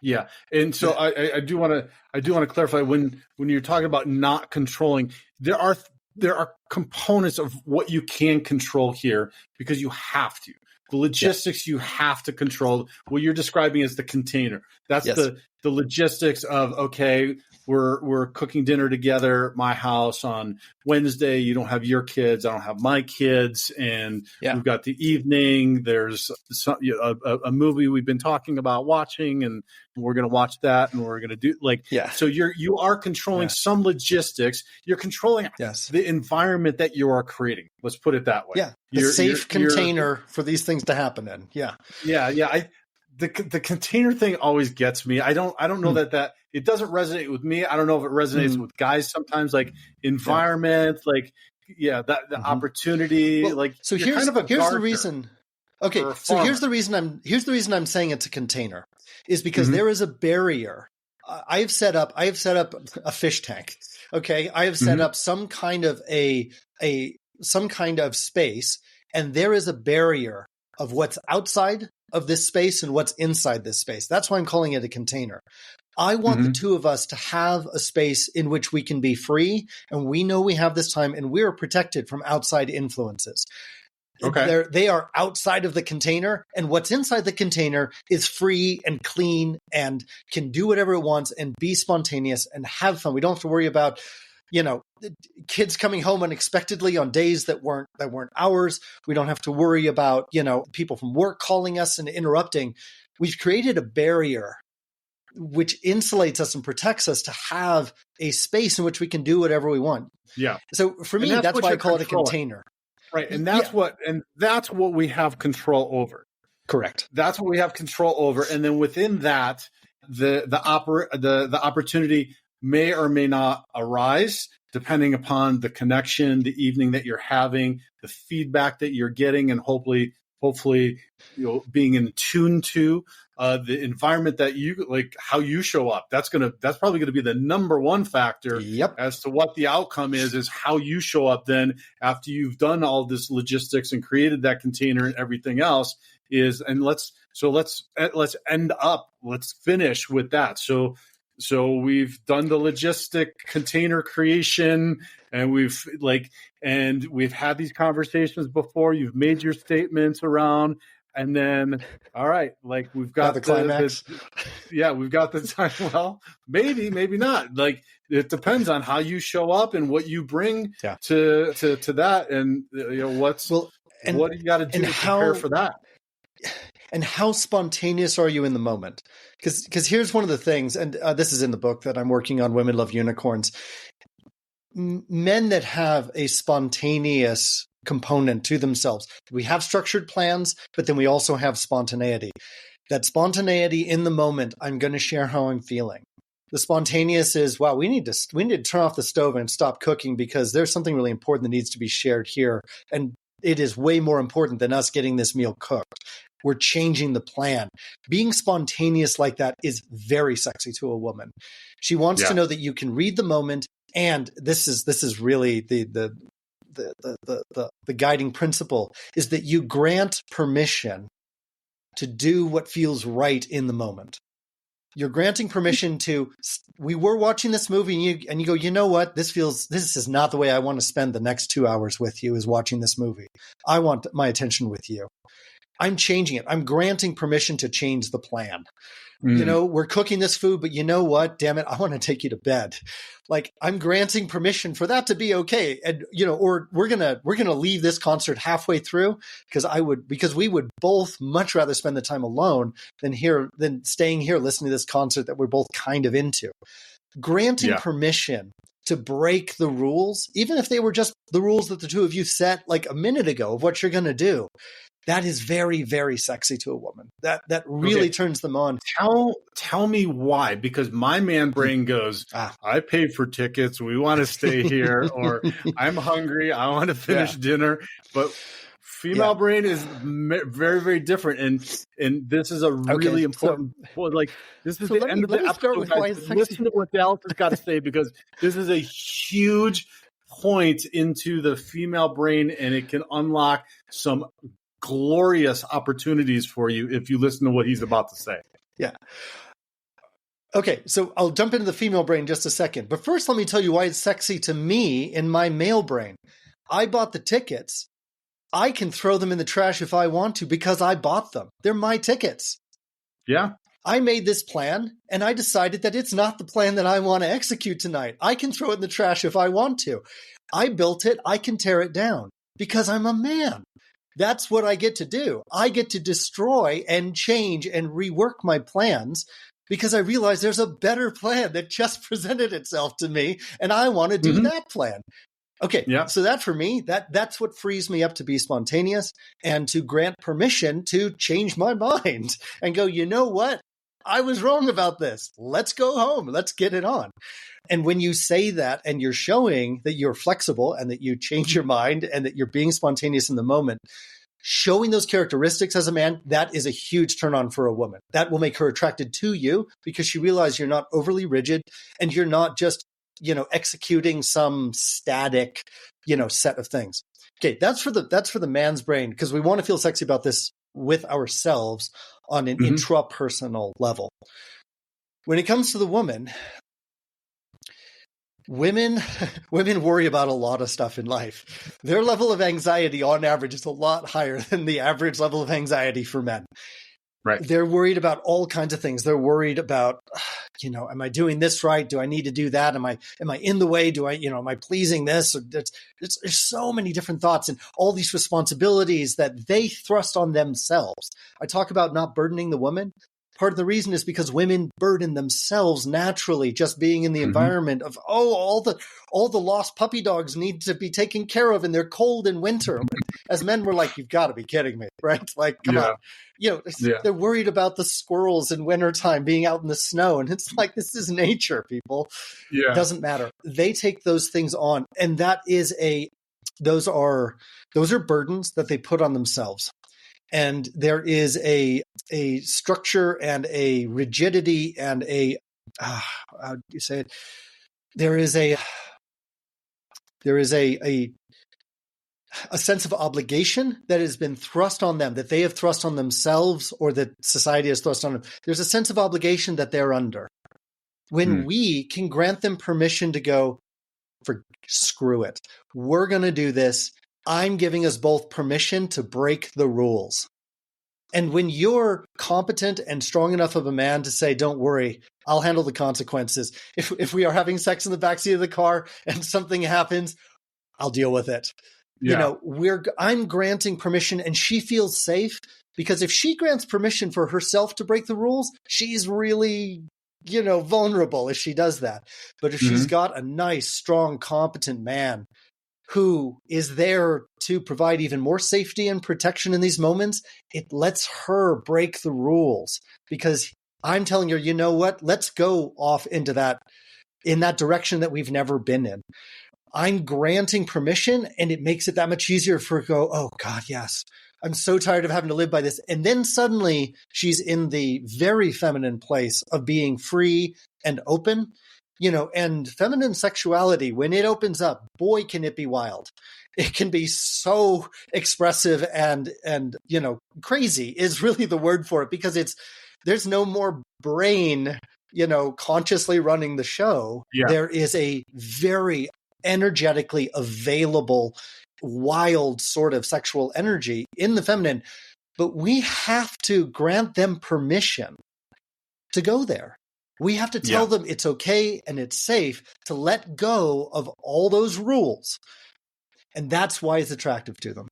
Yeah. And so I do want to clarify when you're talking about not controlling, there are components of what you can control here, because you have to. The logistics you have to control. What you're describing as the container. That's the logistics of, okay, we're cooking dinner together at my house on Wednesday. You don't have your kids. I don't have my kids. And we've got the evening. There's a movie we've been talking about watching, and we're going to watch that, and we're going to do so you are controlling some logistics. You're controlling the environment that you are creating. Let's put it that way. Yeah. The safe container for these things to happen in. Yeah. Yeah. The container thing always gets me. I don't know that it doesn't resonate with me. I don't know if it resonates with guys sometimes, like environment, the opportunity, so here's the reason. Okay. So here's the reason I'm saying it's a container is because there is a barrier. I have set up a fish tank. Okay. I have set up some kind of a some kind of space, and there is a barrier of what's outside of this space and what's inside this space. That's why I'm calling it a container. I want the two of us to have a space in which we can be free, and we know we have this time, and we're protected from outside influences. Okay. They are outside of the container, and what's inside the container is free and clean and can do whatever it wants and be spontaneous and have fun. We don't have to worry about, kids coming home unexpectedly on days that weren't ours. We don't have to worry about, people from work calling us and interrupting. We've created a barrier which insulates us and protects us to have a space in which we can do whatever we want. Yeah. So for me, that's why I call it a container. Right. And that's what we have control over. Correct. That's what we have control over. And then within that, the opportunity may or may not arise depending upon the connection, the evening that you're having, the feedback that you're getting, and hopefully being in tune to the environment that you like, how you show up. That's probably gonna be the number one factor as to what the outcome is how you show up then after you've done all this logistics and created that container and everything else let's finish with that. So we've done the logistic container creation, and we've had these conversations before. You've made your statements around, and then all right, we've got the climax. We've got the time. Well, maybe not. It depends on how you show up and what you bring to that, and what do you got to do to prepare for that. And how spontaneous are you in the moment? Because here's one of the things, and this is in the book that I'm working on, Women Love Unicorns. Men that have a spontaneous component to themselves. We have structured plans, but then we also have spontaneity. That spontaneity in the moment, I'm going to share how I'm feeling. The spontaneous is, wow, we need to turn off the stove and stop cooking because there's something really important that needs to be shared here. And it is way more important than us getting this meal cooked. We're changing the plan. Being spontaneous like that is very sexy to a woman. She wants to know that you can read the moment, and this is really the guiding principle is that you grant permission to do what feels right in the moment. You're granting permission to. We were watching this movie, and you go, you know what? This is not the way I want to spend the next 2 hours with you. Is watching this movie. I want my attention with you. I'm changing it. I'm granting permission to change the plan. We're cooking this food, but you know what? Damn it. I want to take you to bed. I'm granting permission for that to be okay. And, or we're going to leave this concert halfway through because we would both much rather spend the time alone than staying here listening to this concert that we're both kind of into. Granting permission to break the rules, even if they were just the rules that the two of you set a minute ago of what you're going to do. That is very, very sexy to a woman. That really turns them on. Tell me why, because my man brain goes, I paid for tickets. We want to stay here, or I'm hungry. I want to finish dinner. But female brain is very, very different. And this is a really important point. This is the end of the episode. Guys, listen to what Dallas has got to say, because this is a huge point into the female brain, and it can unlock some glorious opportunities for you if you listen to what he's about to say. Yeah. Okay, so I'll jump into the female brain in just a second. But first, let me tell you why it's sexy to me in my male brain. I bought the tickets. I can throw them in the trash if I want to because I bought them. They're my tickets. Yeah. I made this plan, and I decided that it's not the plan that I want to execute tonight. I can throw it in the trash if I want to. I built it. I can tear it down because I'm a man. That's what I get to do. I get to destroy and change and rework my plans because I realize there's a better plan that just presented itself to me, and I want to do that plan. Okay, so that for me, that's what frees me up to be spontaneous and to grant permission to change my mind and go, you know what? I was wrong about this. Let's go home. Let's get it on. And when you say that and you're showing that you're flexible and that you change your mind and that you're being spontaneous in the moment, showing those characteristics as a man, that is a huge turn on for a woman. That will make her attracted to you because she realizes you're not overly rigid and you're not just executing some static, set of things. Okay, that's for the man's brain, because we want to feel sexy about this with ourselves on an intrapersonal level. When it comes to the women worry about a lot of stuff in life. Their level of anxiety on average is a lot higher than the average level of anxiety for men. Right. They're worried about all kinds of things. They're worried about, am I doing this right? Do I need to do that? Am I in the way? Am I pleasing this? There's so many different thoughts and all these responsibilities that they thrust on themselves. I talk about not burdening the woman. Part of the reason is because women burden themselves naturally, just being in the environment of, all the lost puppy dogs need to be taken care of and they're cold in winter. As men, we're like, you've got to be kidding me, right? Like, come on. They're worried about the squirrels in wintertime being out in the snow. And it's like, this is nature, people. Yeah. It doesn't matter. They take those things on. And those are burdens that they put on themselves. And there is a structure and a rigidity and how do you say it? There is a sense of obligation that has been thrust on them, that they have thrust on themselves, or that society has thrust on them. There's a sense of obligation that they're under. When we can grant them permission to go, screw it, we're going to do this. I'm giving us both permission to break the rules. And when you're competent and strong enough of a man to say, don't worry, I'll handle the consequences. If we are having sex in the backseat of the car and something happens, I'll deal with it. Yeah. I'm granting permission and she feels safe, because if she grants permission for herself to break the rules, she's really, vulnerable if she does that. But if she's got a nice, strong, competent man who is there to provide even more safety and protection in these moments, it lets her break the rules, because I'm telling her, you know what, let's go off in that direction that we've never been in. I'm granting permission, and it makes it that much easier for her to go, oh God, yes, I'm so tired of having to live by this. And then suddenly she's in the very feminine place of being free and open. And feminine sexuality, when it opens up, boy, can it be wild. It can be so expressive and crazy is really the word for it, because there's no more brain, consciously running the show. Yeah. There is a very energetically available, wild sort of sexual energy in the feminine, but we have to grant them permission to go there. We have to tell them it's okay and it's safe to let go of all those rules. And that's why it's attractive to them.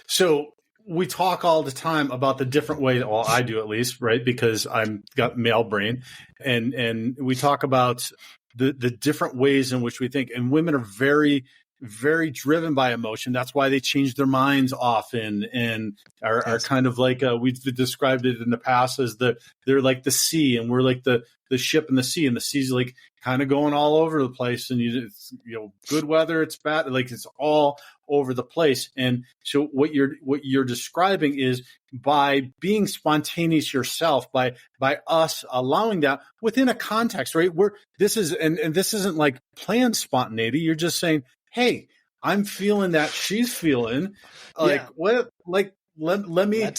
So we talk all the time about the different ways, well, I do at least, right? Because I'm got male brain. And we talk about the different ways in which we think. And women are very, very driven by emotion. That's why they change their minds often and are kind of like, we've described it in the past as they're like the sea, and we're like the ship in the sea, and the sea's like kind of going all over the place, and good weather, it's bad, like it's all over the place. And so what you're describing is by being spontaneous yourself, by us allowing that within a context, right? This isn't like planned spontaneity. You're just saying, hey, I'm feeling that she's feeling, like what, like let me help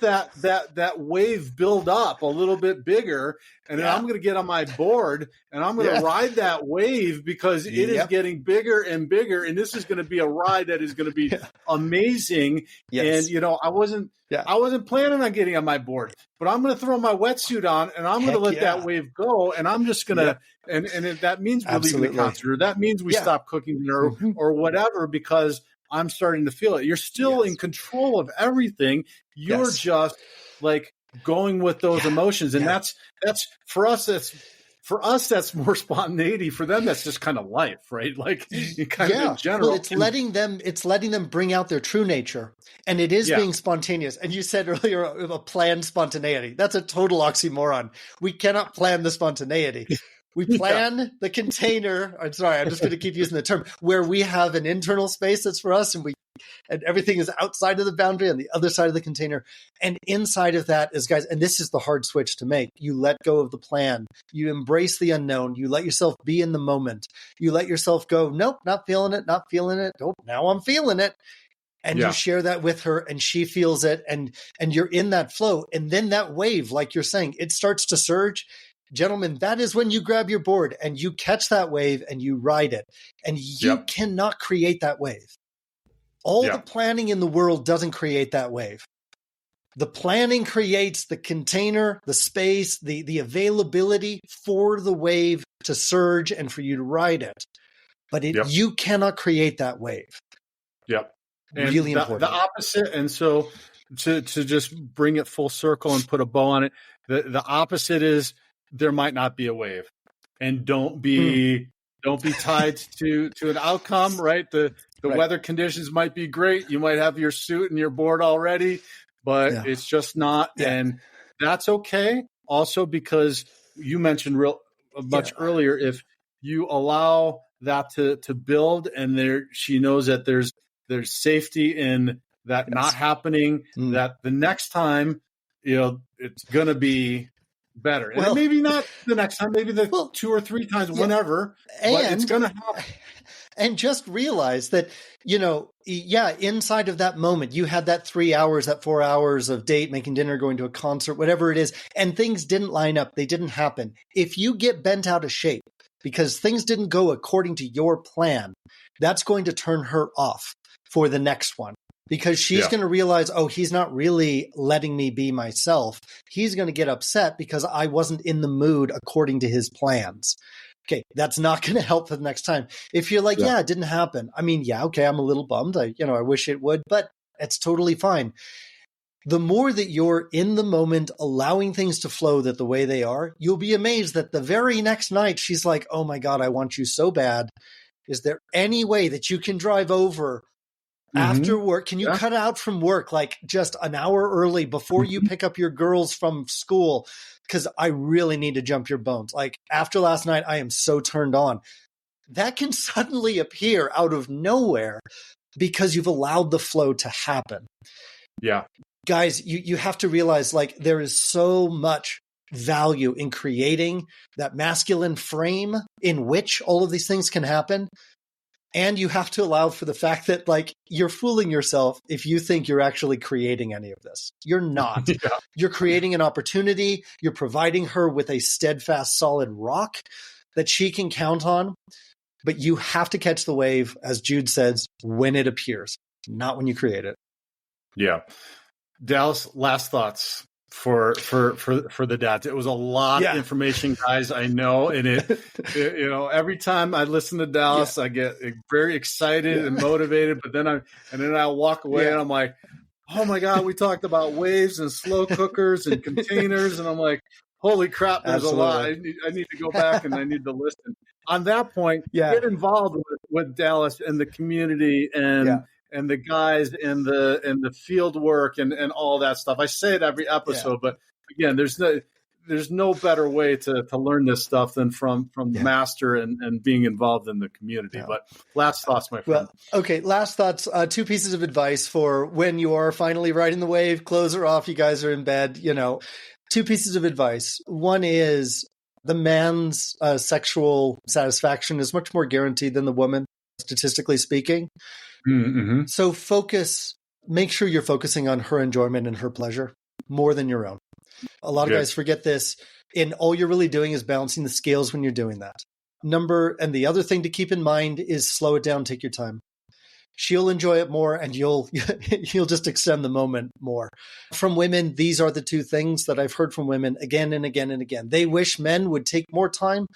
that wave build up a little bit bigger, and then I'm going to get on my board and I'm going to ride that wave, because it is getting bigger and bigger, and this is going to be a ride that is going to be amazing. Yes. And I wasn't planning on getting on my board, but I'm going to throw my wetsuit on and I'm going to let that wave go, and I'm just going to and if that means we're leaving the concert, or that means we stop cooking dinner or whatever, because I'm starting to feel it. You're still in control of everything. You're just like going with those emotions. And that's for us, that's more spontaneity. For them, that's just kind of life, right? Like kind of in general. Well, it's letting them bring out their true nature. And it is being spontaneous. And you said earlier, a planned spontaneity. That's a total oxymoron. We cannot plan the spontaneity. We plan the container. I'm sorry, I'm just going to keep using the term, where we have an internal space that's for us, and we and everything is outside of the boundary on the other side of the container. And inside of that is, guys, and this is the hard switch to make. You let go of the plan. You embrace the unknown. You let yourself be in the moment. You let yourself go, nope, not feeling it, not feeling it. Nope, now I'm feeling it. And you share that with her and she feels it and you're in that flow. And then that wave, like you're saying, it starts to surge. Gentlemen, that is when you grab your board and you catch that wave and you ride it. And you cannot create that wave. All the planning in the world doesn't create that wave. The planning creates the container, the space, the availability for the wave to surge and for you to ride it. But you cannot create that wave. Yep. And really important. The opposite. And so to just bring it full circle and put a bow on it, the opposite is there might not be a wave. And don't be tied to an outcome, right? The weather conditions might be great. You might have your suit and your board already, but it's just not. Yeah. And that's okay. Also, because you mentioned much earlier, if you allow that to build and she knows that there's safety in that not happening, that the next time, it's going to be better. And maybe not the next time, maybe the 2 or 3 times, whenever, but it's going to happen. And just realize that, inside of that moment, you had that 3 hours, that 4 hours of date, making dinner, going to a concert, whatever it is, and things didn't line up. They didn't happen. If you get bent out of shape because things didn't go according to your plan, that's going to turn her off for the next one, because she's going to realize, he's not really letting me be myself. He's going to get upset because I wasn't in the mood according to his plans. Okay, that's not going to help for the next time. If you're like, it didn't happen. I mean, okay, I'm a little bummed. I wish it would, but it's totally fine. The more that you're in the moment, allowing things to flow the way they are, you'll be amazed that the very next night, she's like, oh my God, I want you so bad. Is there any way that you can drive over after work? Can you cut out from work like just an hour early before you pick up your girls from school? Because I really need to jump your bones. Like after last night, I am so turned on. That can suddenly appear out of nowhere because you've allowed the flow to happen. Yeah. Guys, you have to realize like there is so much value in creating that masculine frame in which all of these things can happen. And you have to allow for the fact that like you're fooling yourself if you think you're actually creating any of this. You're not. You're creating an opportunity. You're providing her with a steadfast, solid rock that she can count on. But you have to catch the wave, as Jude says, when it appears, not when you create it. Yeah. Dallas, last thoughts for the dads. It was a lot of information, guys. I know, and it every time I listen to Dallas, I get very excited and motivated. But then I walk away and I'm like, oh my God, we talked about waves and slow cookers and containers, and I'm like, holy crap, there's a lot. I need to go back and I need to listen. On that point, get involved with Dallas and the community and the guys and the field work and all that stuff. I say it every episode, but again, there's no better way to learn this stuff than from the master and being involved in the community. Yeah. But last thoughts, my friend. Well, okay, last thoughts. 2 pieces of advice for when you are finally riding the wave, clothes are off, you guys are in bed, 2 pieces of advice. One is the man's sexual satisfaction is much more guaranteed than the woman, statistically speaking. Mm-hmm. So make sure you're focusing on her enjoyment and her pleasure more than your own. A lot of guys forget this, and all you're really doing is balancing the scales when you're doing that. And the other thing to keep in mind is slow it down, take your time. She'll enjoy it more and you'll just extend the moment more. From women, these are the 2 things that I've heard from women again and again and again. They wish men would take more time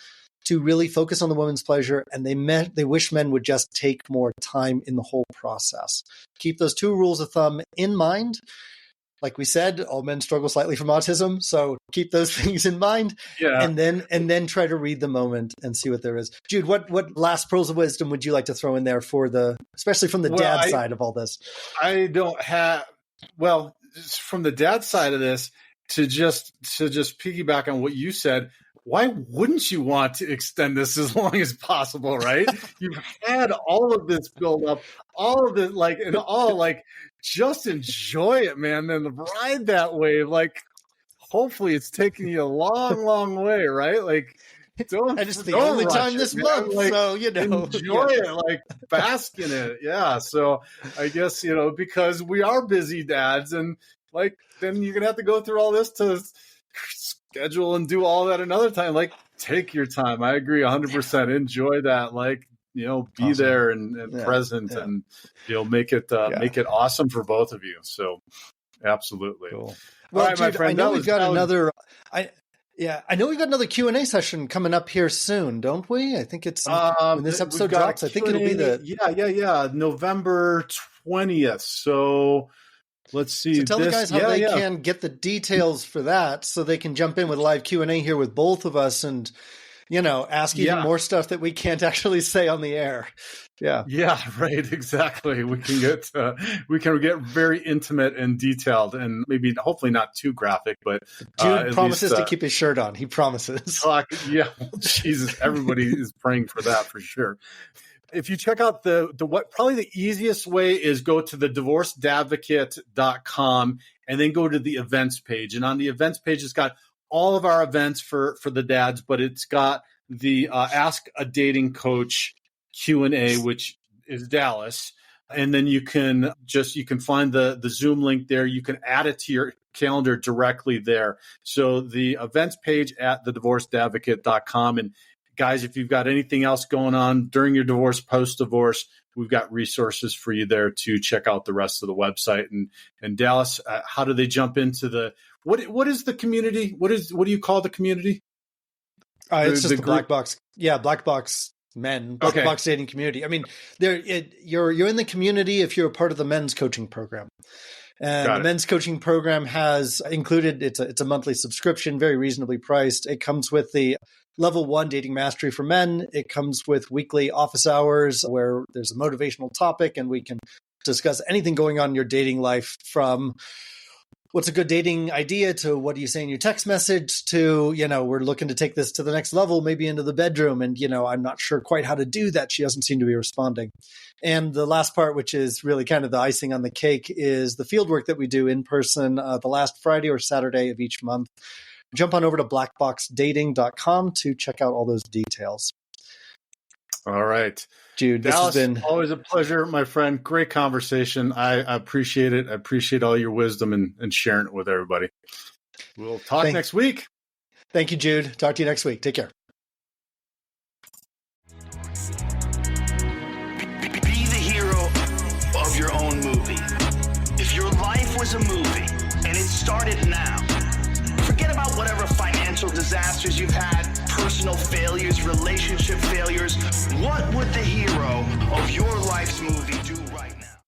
to really focus on the woman's pleasure, and they wish men would just take more time in the whole process. Keep those 2 rules of thumb in mind. Like we said, all men struggle slightly from autism, so keep those things in mind, and then try to read the moment and see what there is. Jude, what last pearls of wisdom would you like to throw in there especially from the dad side of all this? I don't have from the dad side of this to just piggyback on what you said. why wouldn't you want to extend this as long as possible, right? You've had all of this build up, all of it, just enjoy it, man. Then ride that wave. Like, hopefully it's taking you a long, long way, right? Like, and it's the only time this month, like, so enjoy it, like bask in it. Yeah. So I guess because we are busy dads, and like then you're gonna have to go through all this to schedule and do all that another time. Like, take your time. I agree 100%. Enjoy that. Like, be awesome. There and present, and make it awesome for both of you. So absolutely. Cool. Well, right, Jude, my friend, I know we've got another. I know we've got another Q&A session coming up here soon, don't we? I think it's when this episode drops. I think it'll be November 20th. So let's see. So tell the guys how they can get the details for that, so they can jump in with live Q&A here with both of us, and ask even more stuff that we can't actually say on the air. Yeah, right. Exactly. We can get very intimate and detailed, and maybe hopefully not too graphic, but Jude promises to keep his shirt on. He promises. Jesus, everybody is praying for that for sure. If you check out probably the easiest way is go to the divorcedadvocate.com and then go to the events page. And on the events page, it's got all of our events for the dads, but it's got the Ask a Dating Coach Q&A, which is Dallas. And then you can find the Zoom link there. You can add it to your calendar directly there. So the events page at thedivorcedadvocate.com. And guys, if you've got anything else going on during your divorce, post-divorce, we've got resources for you there to check out the rest of the website. And Dallas, how do they jump into what is the community? What do you call the community? It's just the Black Box. Yeah, Black Box Men, Black Box dating community. I mean, you're in the community if you're a part of the men's coaching program. And the men's coaching program has included, it's a monthly subscription, very reasonably priced. It comes with the Level 1 Dating Mastery for Men. It comes with weekly office hours where there's a motivational topic and we can discuss anything going on in your dating life, from what's a good dating idea to what do you say in your text message to, we're looking to take this to the next level, maybe into the bedroom. And, I'm not sure quite how to do that. She doesn't seem to be responding. And the last part, which is really kind of the icing on the cake, is the field work that we do in person the last Friday or Saturday of each month. Jump on over to blackboxdating.com to check out all those details. All right. Jude, Dallas, this has been always a pleasure, my friend. Great conversation. I appreciate it. I appreciate all your wisdom and sharing it with everybody. We'll talk next week. Thank you, Jude. Talk to you next week. Take care. Be the hero of your own movie. If your life was a movie and it started now, forget about whatever financial disasters you've had, personal failures, relationship failures. What would the hero of your life's movie do right now?